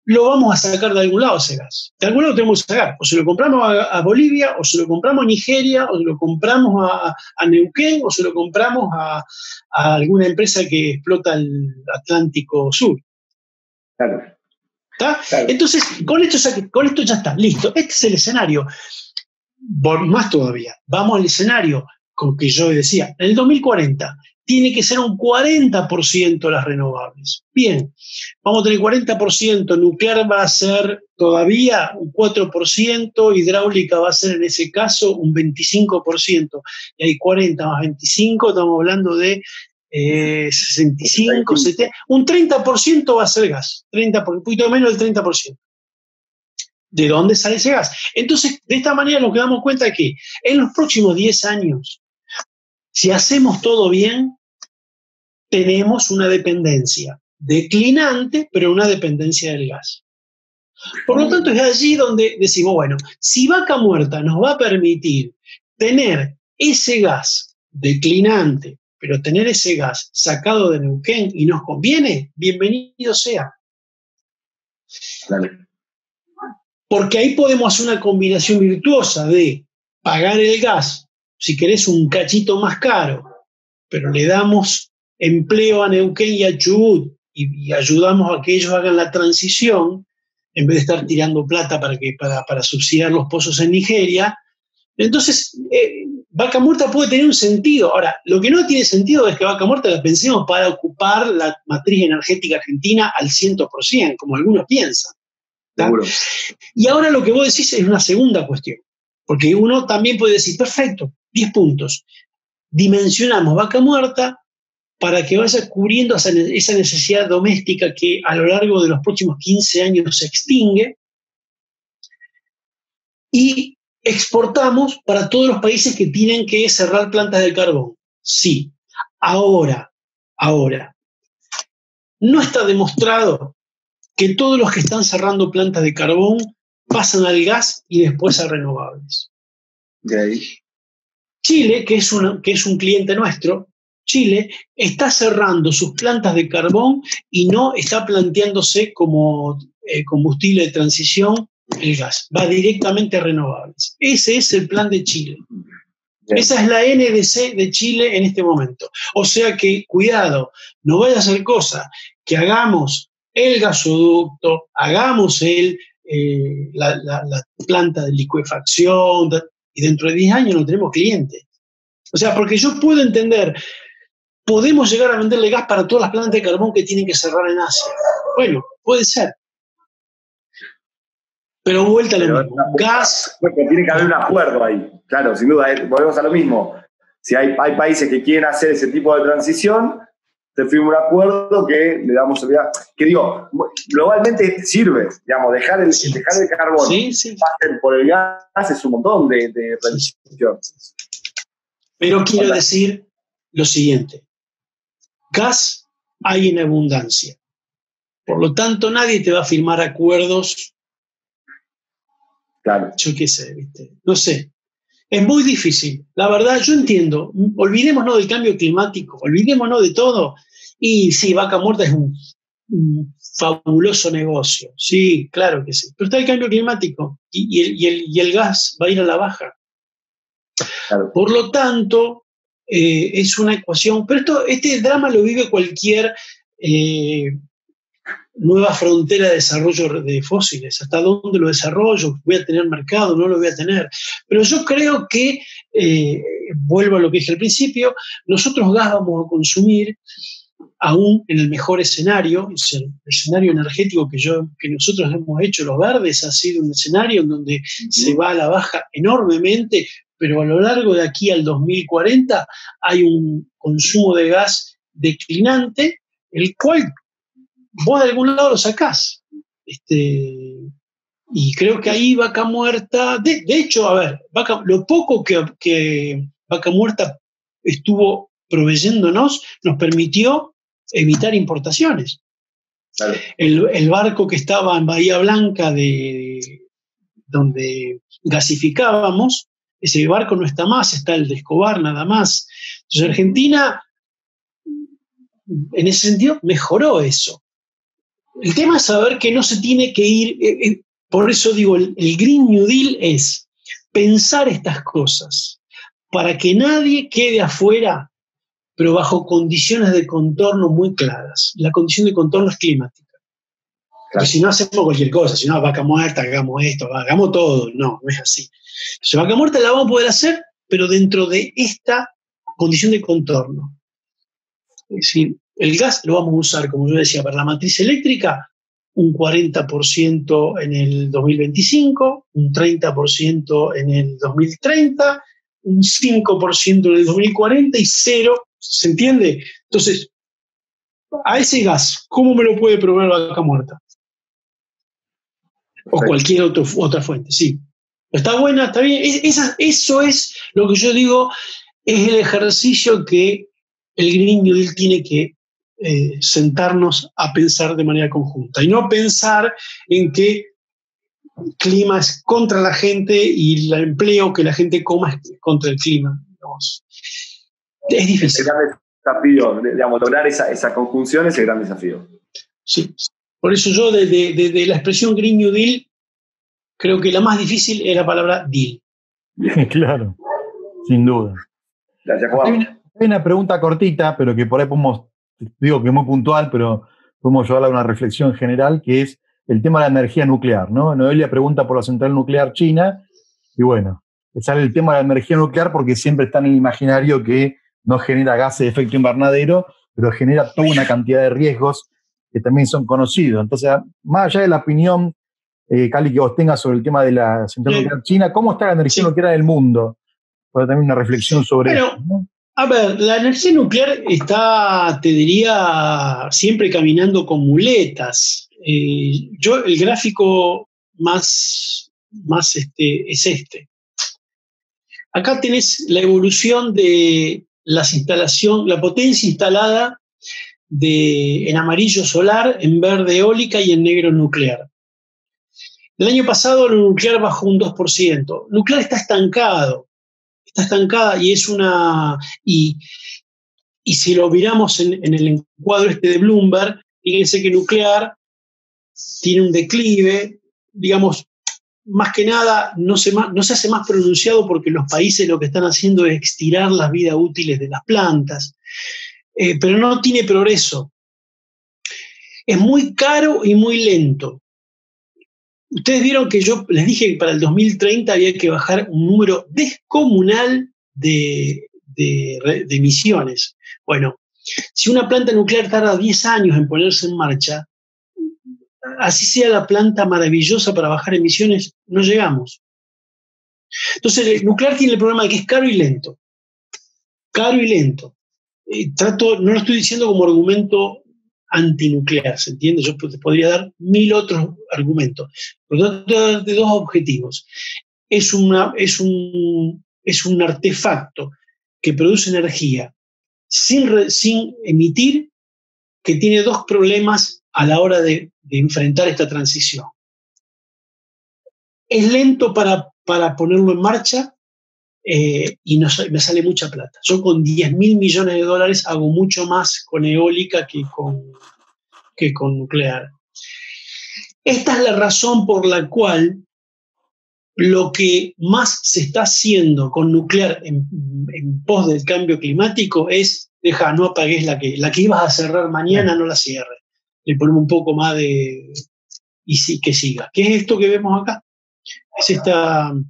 lo vamos a sacar de algún lado ese gas. De algún lado tenemos que sacar. O se lo compramos a Bolivia, o se lo compramos a Nigeria, o se lo compramos a Neuquén, o se lo compramos a alguna empresa que explota el Atlántico Sur. Claro. ¿Está? Claro. Entonces, con esto ya está, listo. Este es el escenario. Más todavía, vamos al escenario con que yo decía, en el 2040 tiene que ser un 40% las renovables. Bien, vamos a tener 40%, nuclear va a ser todavía un 4%, hidráulica va a ser en ese caso un 25%, y hay 40 más 25, estamos hablando de 65, 70, un 30% va a ser gas, un poquito menos del 30%. ¿De dónde sale ese gas? Entonces, de esta manera nos damos cuenta que en los próximos 10 años, si hacemos todo bien, tenemos una dependencia declinante, pero una dependencia del gas. Por lo tanto, es allí donde decimos, bueno, si Vaca Muerta nos va a permitir tener ese gas declinante, pero tener ese gas sacado de Neuquén y nos conviene, bienvenido sea. Dale. Porque ahí podemos hacer una combinación virtuosa de pagar el gas, si querés un cachito más caro, pero le damos empleo a Neuquén y a Chubut y ayudamos a que ellos hagan la transición, en vez de estar tirando plata para subsidiar los pozos en Nigeria. Entonces, Vaca Muerta puede tener un sentido. Ahora, lo que no tiene sentido es que Vaca Muerta la pensemos para ocupar la matriz energética argentina al 100%, como algunos piensan. Seguro. Y ahora lo que vos decís es una segunda cuestión, porque uno también puede decir, perfecto, 10 puntos, dimensionamos Vaca Muerta para que vaya cubriendo esa necesidad doméstica que a lo largo de los próximos 15 años se extingue, y exportamos para todos los países que tienen que cerrar plantas de carbón. Sí, ahora, no está demostrado que todos los que están cerrando plantas de carbón pasan al gas y después a renovables. Okay. Chile, que es un cliente nuestro, Chile está cerrando sus plantas de carbón y no está planteándose como combustible de transición el gas. Va directamente a renovables. Ese es el plan de Chile. Bien. Esa es la NDC de Chile en este momento. O sea que, cuidado, no vaya a ser cosa que hagamos el gasoducto, hagamos la planta de licuefacción, y dentro de 10 años no tenemos clientes. O sea, porque yo puedo entender, podemos llegar a venderle gas para todas las plantas de carbón que tienen que cerrar en Asia. Bueno, puede ser. Pero vuelta a lo mismo. Gas. Tiene que haber un acuerdo ahí. Claro, sin duda, volvemos a lo mismo. Si hay países que quieren hacer ese tipo de transición, se firma un acuerdo que le damos seguridad. Que digo, globalmente sirve, digamos, dejar el carbón por el gas es un montón de transición. Pero quiero decir lo siguiente: gas hay en abundancia. Por lo tanto, nadie te va a firmar acuerdos. Claro. Yo qué sé, ¿viste? No sé. Es muy difícil. La verdad, yo entiendo. Olvidémonos del cambio climático, olvidémonos de todo. Y sí, Vaca Muerta es un fabuloso negocio. Sí, claro que sí. Pero está el cambio climático y el gas va a ir a la baja. Claro. Por lo tanto, es una ecuación. Pero este drama lo vive cualquier nueva frontera de desarrollo de fósiles. ¿Hasta dónde lo desarrollo? ¿Voy a tener mercado? ¿No lo voy a tener? Pero yo creo que, vuelvo a lo que dije al principio, nosotros gas vamos a consumir aún en el mejor escenario, el escenario energético que nosotros hemos hecho, los verdes, ha sido un escenario en donde se va a la baja enormemente, pero a lo largo de aquí al 2040 hay un consumo de gas declinante, el cual vos de algún lado lo sacás. Y creo que ahí Vaca Muerta, de hecho, a ver, lo poco que Vaca Muerta estuvo proveyéndonos nos permitió evitar importaciones. Claro. El barco que estaba en Bahía Blanca, donde gasificábamos, ese barco no está más, está el de Escobar nada más. Entonces Argentina, en ese sentido, mejoró eso. El tema es saber que no se tiene que ir, por eso digo, el Green New Deal es pensar estas cosas para que nadie quede afuera, pero bajo condiciones de contorno muy claras. La condición de contorno es climática. Porque si no hacemos cualquier cosa, si no, Vaca Muerta, hagamos esto, hagamos todo. No es así. Entonces, Vaca Muerta la vamos a poder hacer, pero dentro de esta condición de contorno. Es decir, el gas lo vamos a usar, como yo decía, para la matriz eléctrica, un 40% en el 2025, un 30% en el 2030, un 5% en el 2040 y 0%, ¿se entiende? Entonces, a ese gas, ¿cómo me lo puede proveer Vaca Muerta? O cualquier otra fuente, sí. Está buena, está bien. Eso es lo que yo digo, es el ejercicio que el Green New Deal tiene que sentarnos a pensar de manera conjunta y no pensar en que el clima es contra la gente y el empleo que la gente coma es contra el clima. Digamos. Es difícil. El gran desafío, digamos, lograr esa conjunción es el gran desafío. Sí. Por eso yo de la expresión Green New Deal creo que la más difícil es la palabra deal. Claro, sin duda. Gracias, Juan. Hay una pregunta cortita, pero que por ahí podemos, digo que es muy puntual, pero podemos llevarla a una reflexión general, que es el tema de la energía nuclear, ¿no? Noelia pregunta por la central nuclear china, y bueno, sale el tema de la energía nuclear porque siempre está en el imaginario que no genera gases de efecto invernadero, pero genera toda una cantidad de riesgos que también son conocidos. Entonces, más allá de la opinión, Cali, que vos tengas sobre el tema de la central nuclear china, ¿cómo está la energía nuclear en el mundo? Para también una reflexión sobre eso, ¿no? A ver, la energía nuclear está, te diría, siempre caminando con muletas. El gráfico más es este. Acá tenés la evolución de la potencia instalada en amarillo solar, en verde eólica y en negro nuclear. El año pasado lo nuclear bajó un 2%. Nuclear está estancada y es una... Y si lo miramos en el encuadro de Bloomberg, fíjense que nuclear tiene un declive, digamos, más que nada no se hace más pronunciado porque los países lo que están haciendo es estirar las vidas útiles de las plantas, pero no tiene progreso. Es muy caro y muy lento. Ustedes vieron que yo les dije que para el 2030 había que bajar un número descomunal de emisiones. Bueno, si una planta nuclear tarda 10 años en ponerse en marcha, así sea la planta maravillosa para bajar emisiones, no llegamos. Entonces, el nuclear tiene el problema de que es caro y lento. Caro y lento. No lo estoy diciendo como argumento antinuclear, ¿se entiende? Yo te podría dar 1000 otros argumentos. Por lo tanto, de dos objetivos. Es un artefacto que produce energía sin emitir, que tiene dos problemas a la hora de enfrentar esta transición. Es lento para ponerlo en marcha y me sale mucha plata. Yo con 10.000 millones de dólares hago mucho más con eólica que con nuclear. Esta es la razón por la cual lo que más se está haciendo con nuclear en pos del cambio climático es, no apagues la que ibas a cerrar mañana, no la cierres. Le ponemos un poco más y sí, que siga. ¿Qué es esto que vemos acá? Es esto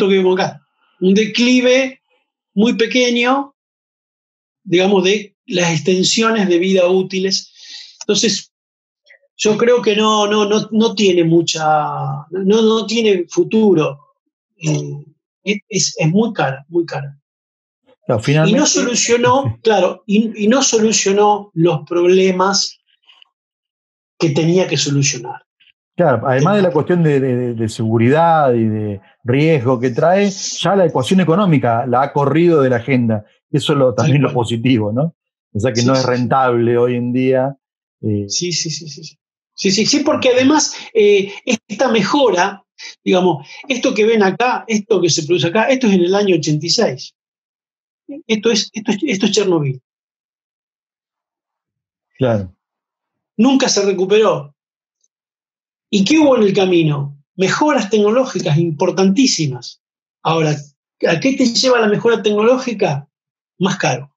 que vemos acá. Un declive muy pequeño, digamos, de las extensiones de vida útiles. Entonces, yo creo que no tiene no tiene futuro. Es muy cara, muy cara. Claro, finalmente, y no solucionó, claro, y no solucionó los problemas que tenía que solucionar. Claro, además de la cuestión de seguridad y de riesgo que trae, ya la ecuación económica la ha corrido de la agenda. Eso es también lo positivo, ¿no? O sea que no es rentable hoy en día. Sí, porque además esta mejora, digamos, esto que ven acá, esto que se produce acá, esto es en el año 86. Esto es Chernobyl. Claro. Nunca se recuperó. ¿Y qué hubo en el camino? Mejoras tecnológicas importantísimas. Ahora, ¿a qué te lleva la mejora tecnológica? Más caro.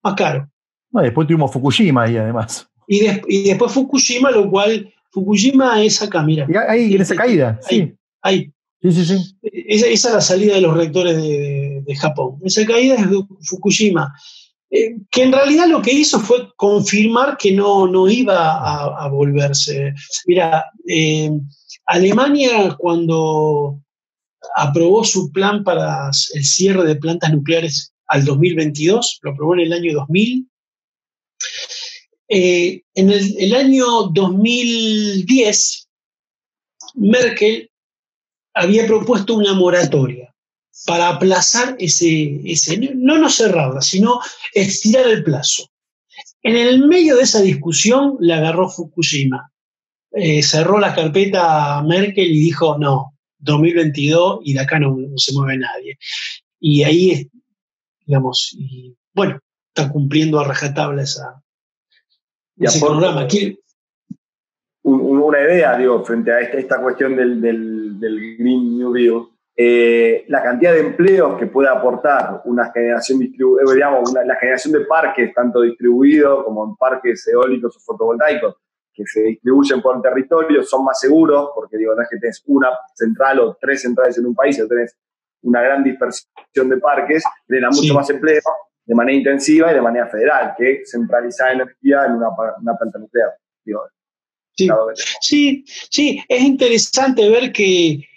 Más caro. No, después tuvimos Fukushima ahí, además. Y después Fukushima, lo cual, Fukushima es acá, mira. Y ahí, en esa caída, sí. Ahí. Sí. Esa es la salida de los reactores de Japón. Esa caída es de Fukushima. Que en realidad lo que hizo fue confirmar que no iba a volverse. Mira, Alemania cuando aprobó su plan para el cierre de plantas nucleares al 2022, lo aprobó en el año 2000. En el año 2010, Merkel había propuesto una moratoria para aplazar no cerrarla, sino estirar el plazo. En el medio de esa discusión le agarró Fukushima. Cerró la carpeta a Merkel y dijo, no, 2022 y de acá no se mueve nadie. Y ahí, digamos, bueno, está cumpliendo a rajatabla ese programa. Una idea, digo, frente a esta cuestión del Green New Deal, la cantidad de empleos que puede aportar una generación la generación de parques, tanto distribuidos como en parques eólicos o fotovoltaicos, que se distribuyen por el territorio, son más seguros, porque digo, no es que tenés una central o 3 centrales en un país, o tenés una gran dispersión de parques, genera mucho más empleo de manera intensiva y de manera federal que centralizar energía en una planta nuclear. Digo, Sí, es interesante ver que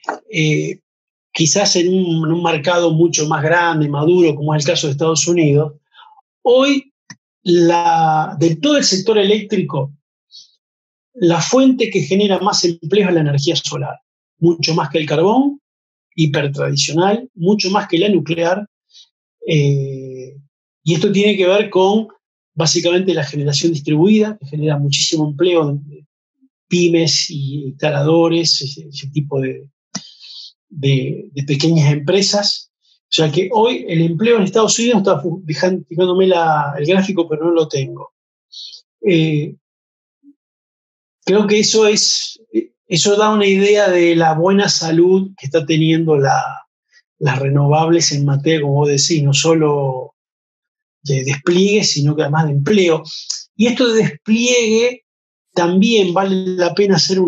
quizás en un mercado mucho más grande, maduro, como es el caso de Estados Unidos, hoy de todo el sector eléctrico, la fuente que genera más empleo es la energía solar, mucho más que el carbón, hipertradicional, mucho más que la nuclear, y esto tiene que ver con básicamente la generación distribuida, que genera muchísimo empleo, pymes y instaladores, ese tipo de pequeñas empresas. O sea que hoy el empleo en Estados Unidos, está fijándome el gráfico, pero no lo tengo. Creo que eso da una idea de la buena salud que está teniendo las renovables en materia, como vos decís, no solo de despliegue, sino que además de empleo. Y esto de despliegue también vale la pena hacer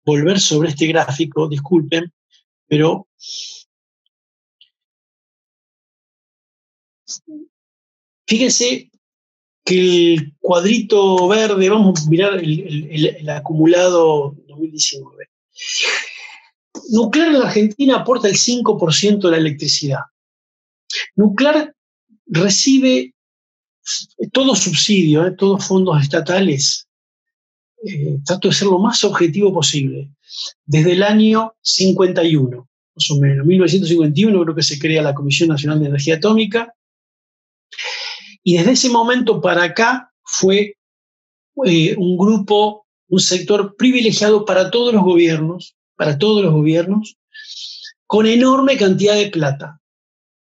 volver sobre este gráfico, disculpen, pero fíjense que el cuadrito verde, vamos a mirar el acumulado 2019. Nuclear en la Argentina aporta el 5% de la electricidad. Nuclear recibe todo subsidio, todos fondos estatales. Trato de ser lo más objetivo posible. Desde el año 51, más o menos, 1951 creo que se crea la Comisión Nacional de Energía Atómica, y desde ese momento para acá fue un sector privilegiado para todos los gobiernos, con enorme cantidad de plata,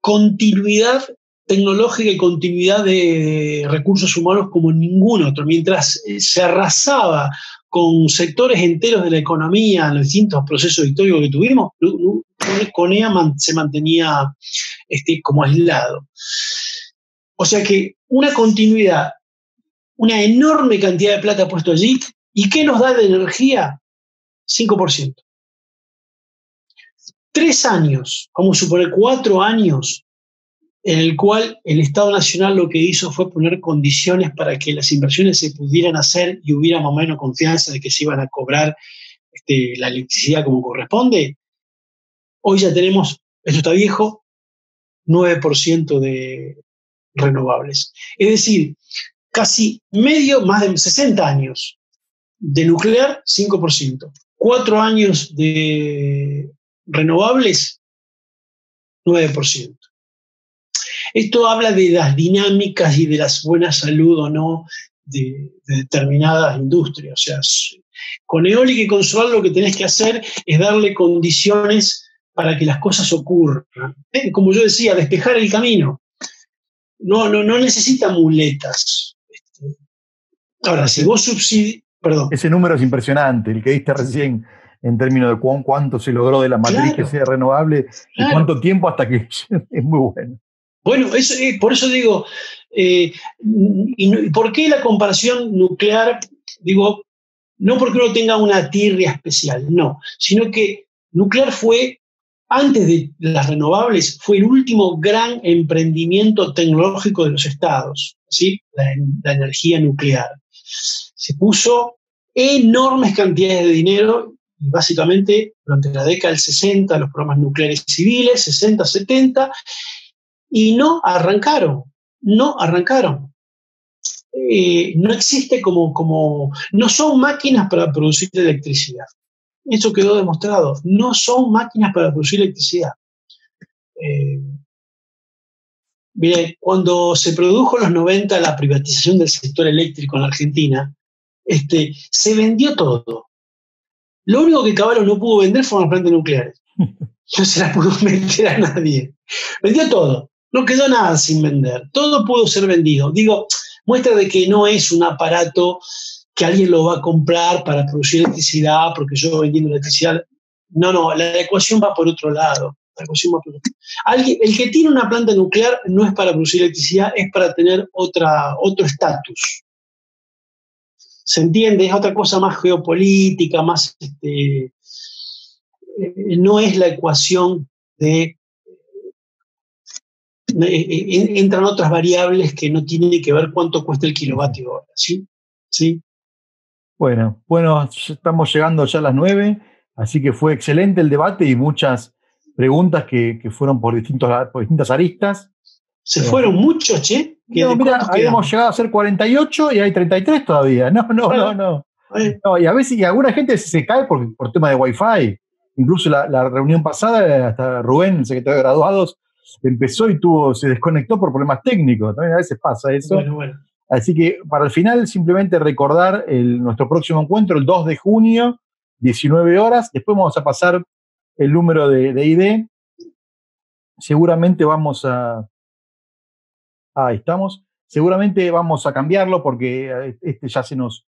continuidad tecnológica y continuidad de recursos humanos como ningún otro. Mientras se arrasaba con sectores enteros de la economía en los distintos procesos históricos que tuvimos, CONEA se mantenía como aislado. O sea que una continuidad, una enorme cantidad de plata puesto allí, ¿y qué nos da de energía? 5%. 3 años, vamos a suponer 4 años, en el cual el Estado Nacional lo que hizo fue poner condiciones para que las inversiones se pudieran hacer y hubiera más o menos confianza de que se iban a cobrar la electricidad como corresponde. Hoy ya tenemos, esto está viejo, 9% de renovables. Es decir, casi medio, más de 60 años de nuclear, 5%. 4 años de renovables, 9%. Esto habla de las dinámicas y de la buena salud o no de determinadas industrias. O sea, con eólica y con solar lo que tenés que hacer es darle condiciones para que las cosas ocurran. Como yo decía, despejar el camino. No necesita muletas. Ahora, si vos subsidias... Perdón. Ese número es impresionante, el que diste recién, en términos de cuánto se logró de la matriz que sea renovable y cuánto tiempo hasta que es muy bueno. Bueno, por eso digo, ¿por qué la comparación nuclear? Digo, no porque uno tenga una tirria especial, no, sino que nuclear fue, antes de las renovables, fue el último gran emprendimiento tecnológico de los estados, ¿sí? La energía nuclear. Se puso enormes cantidades de dinero, y básicamente durante la década del 60, los programas nucleares civiles, 60, 70, y no arrancaron. No existe no son máquinas para producir electricidad. Eso quedó demostrado. No son máquinas para producir electricidad. Mire, cuando se produjo en los 90 la privatización del sector eléctrico en la Argentina, se vendió todo. Lo único que Caballo no pudo vender fueron las plantas nucleares. No se las pudo meter a nadie. Vendió todo. No quedó nada sin vender. Todo pudo ser vendido. Digo, muestra de que no es un aparato que alguien lo va a comprar para producir electricidad, porque yo vendiendo electricidad. No, la ecuación va por otro lado. El que tiene una planta nuclear no es para producir electricidad, es para tener otro estatus. ¿Se entiende? Es otra cosa más geopolítica, más... no es la ecuación de... entran otras variables que no tienen que ver cuánto cuesta el kilovatio hora, ¿sí? ¿Sí? Bueno, estamos llegando ya a las 9, así que fue excelente el debate y muchas preguntas que fueron por distintas aristas. Se fueron muchos, che. No, mira, habíamos llegado a ser 48 y hay 33 todavía. No. Y a veces, y alguna gente se cae por tema de Wi-Fi. Incluso la reunión pasada, hasta Rubén, el secretario de graduados, empezó y se desconectó por problemas técnicos. También a veces pasa eso. Bueno. Así que para el final, simplemente recordar nuestro próximo encuentro, el 2 de junio, 19 horas. Después vamos a pasar el número de ID. Seguramente vamos a... Ahí estamos. Seguramente vamos a cambiarlo porque ya se nos...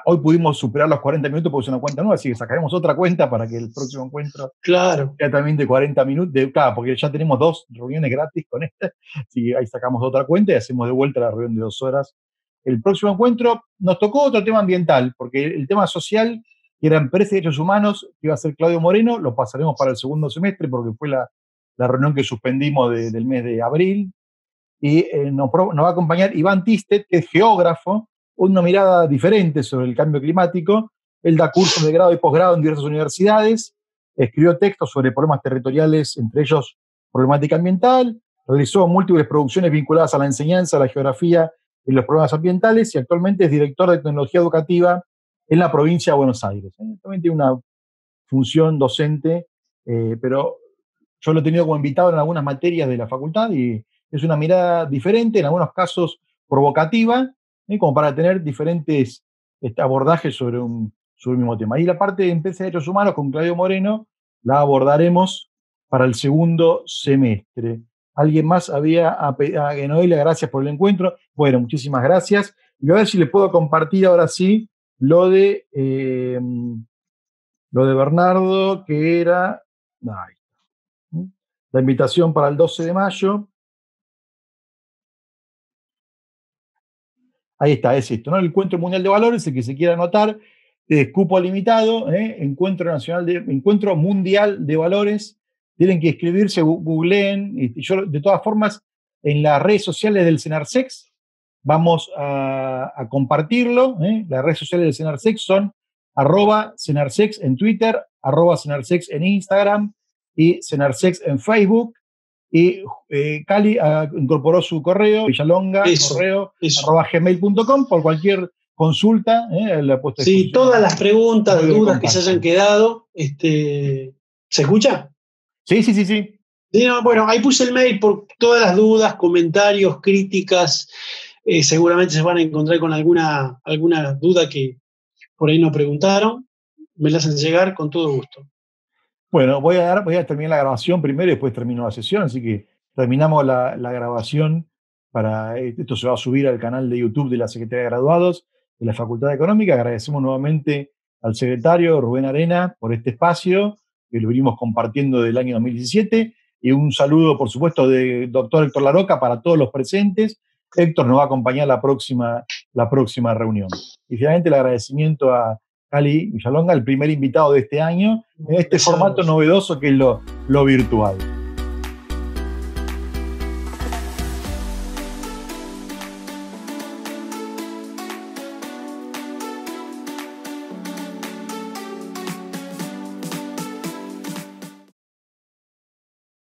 hoy pudimos superar los 40 minutos porque es una cuenta nueva, así que sacaremos otra cuenta para que el próximo encuentro sea también de 40 minutos. Claro, porque ya tenemos 2 reuniones gratis con esta, así que ahí sacamos otra cuenta y hacemos de vuelta la reunión de 2 horas. El próximo encuentro nos tocó otro tema ambiental, porque el tema social, que era Empresa y Derechos Humanos, que iba a ser Claudio Moreno, lo pasaremos para el segundo semestre porque fue la reunión que suspendimos del mes de abril. Y nos va a acompañar Iván Tistet, que es geógrafo, una mirada diferente sobre el cambio climático. Él da cursos de grado y posgrado en diversas universidades, escribió textos sobre problemas territoriales, entre ellos problemática ambiental, realizó múltiples producciones vinculadas a la enseñanza, a la geografía y los problemas ambientales, y actualmente es director de tecnología educativa en la provincia de Buenos Aires. También tiene una función docente, pero yo lo he tenido como invitado en algunas materias de la facultad y es una mirada diferente, en algunos casos provocativa, como para tener diferentes abordajes sobre un mismo tema. Y la parte de Empresa de Derechos Humanos con Claudio Moreno la abordaremos para el segundo semestre. ¿Alguien más había a Noelia? Gracias por el encuentro. Bueno, muchísimas gracias. Y voy a ver si le puedo compartir ahora sí lo de Bernardo, que era la invitación para el 12 de mayo. Ahí está, es esto, ¿no? El Encuentro Mundial de Valores, el que se quiera anotar, cupo limitado, Encuentro Mundial de Valores. Tienen que inscribirse, googleen. Y yo, de todas formas, en las redes sociales del Senarsex vamos a compartirlo. Las redes sociales del Senarsex son @Senarsex en Twitter, @Senarsex en Instagram y Senarsex en Facebook. Y Cali incorporó su correo, Villalonga, correo, @gmail.com, por cualquier consulta. Sí, todas las preguntas, dudas que se hayan quedado. ¿Se escucha? Sí. Sí, no, bueno, ahí puse el mail por todas las dudas, comentarios, críticas. Seguramente se van a encontrar con alguna duda que por ahí no preguntaron. Me la hacen llegar con todo gusto. Bueno, voy a terminar la grabación primero y después termino la sesión, así que terminamos la grabación. Esto se va a subir al canal de YouTube de la Secretaría de Graduados de la Facultad Económica. Agradecemos nuevamente al secretario Rubén Arena por este espacio que lo venimos compartiendo del año 2017, y un saludo, por supuesto, del doctor Héctor Laroca para todos los presentes. Héctor nos va a acompañar la próxima reunión. Y finalmente el agradecimiento a Cali Villalonga, el primer invitado de este año, en este formato novedoso que es lo virtual.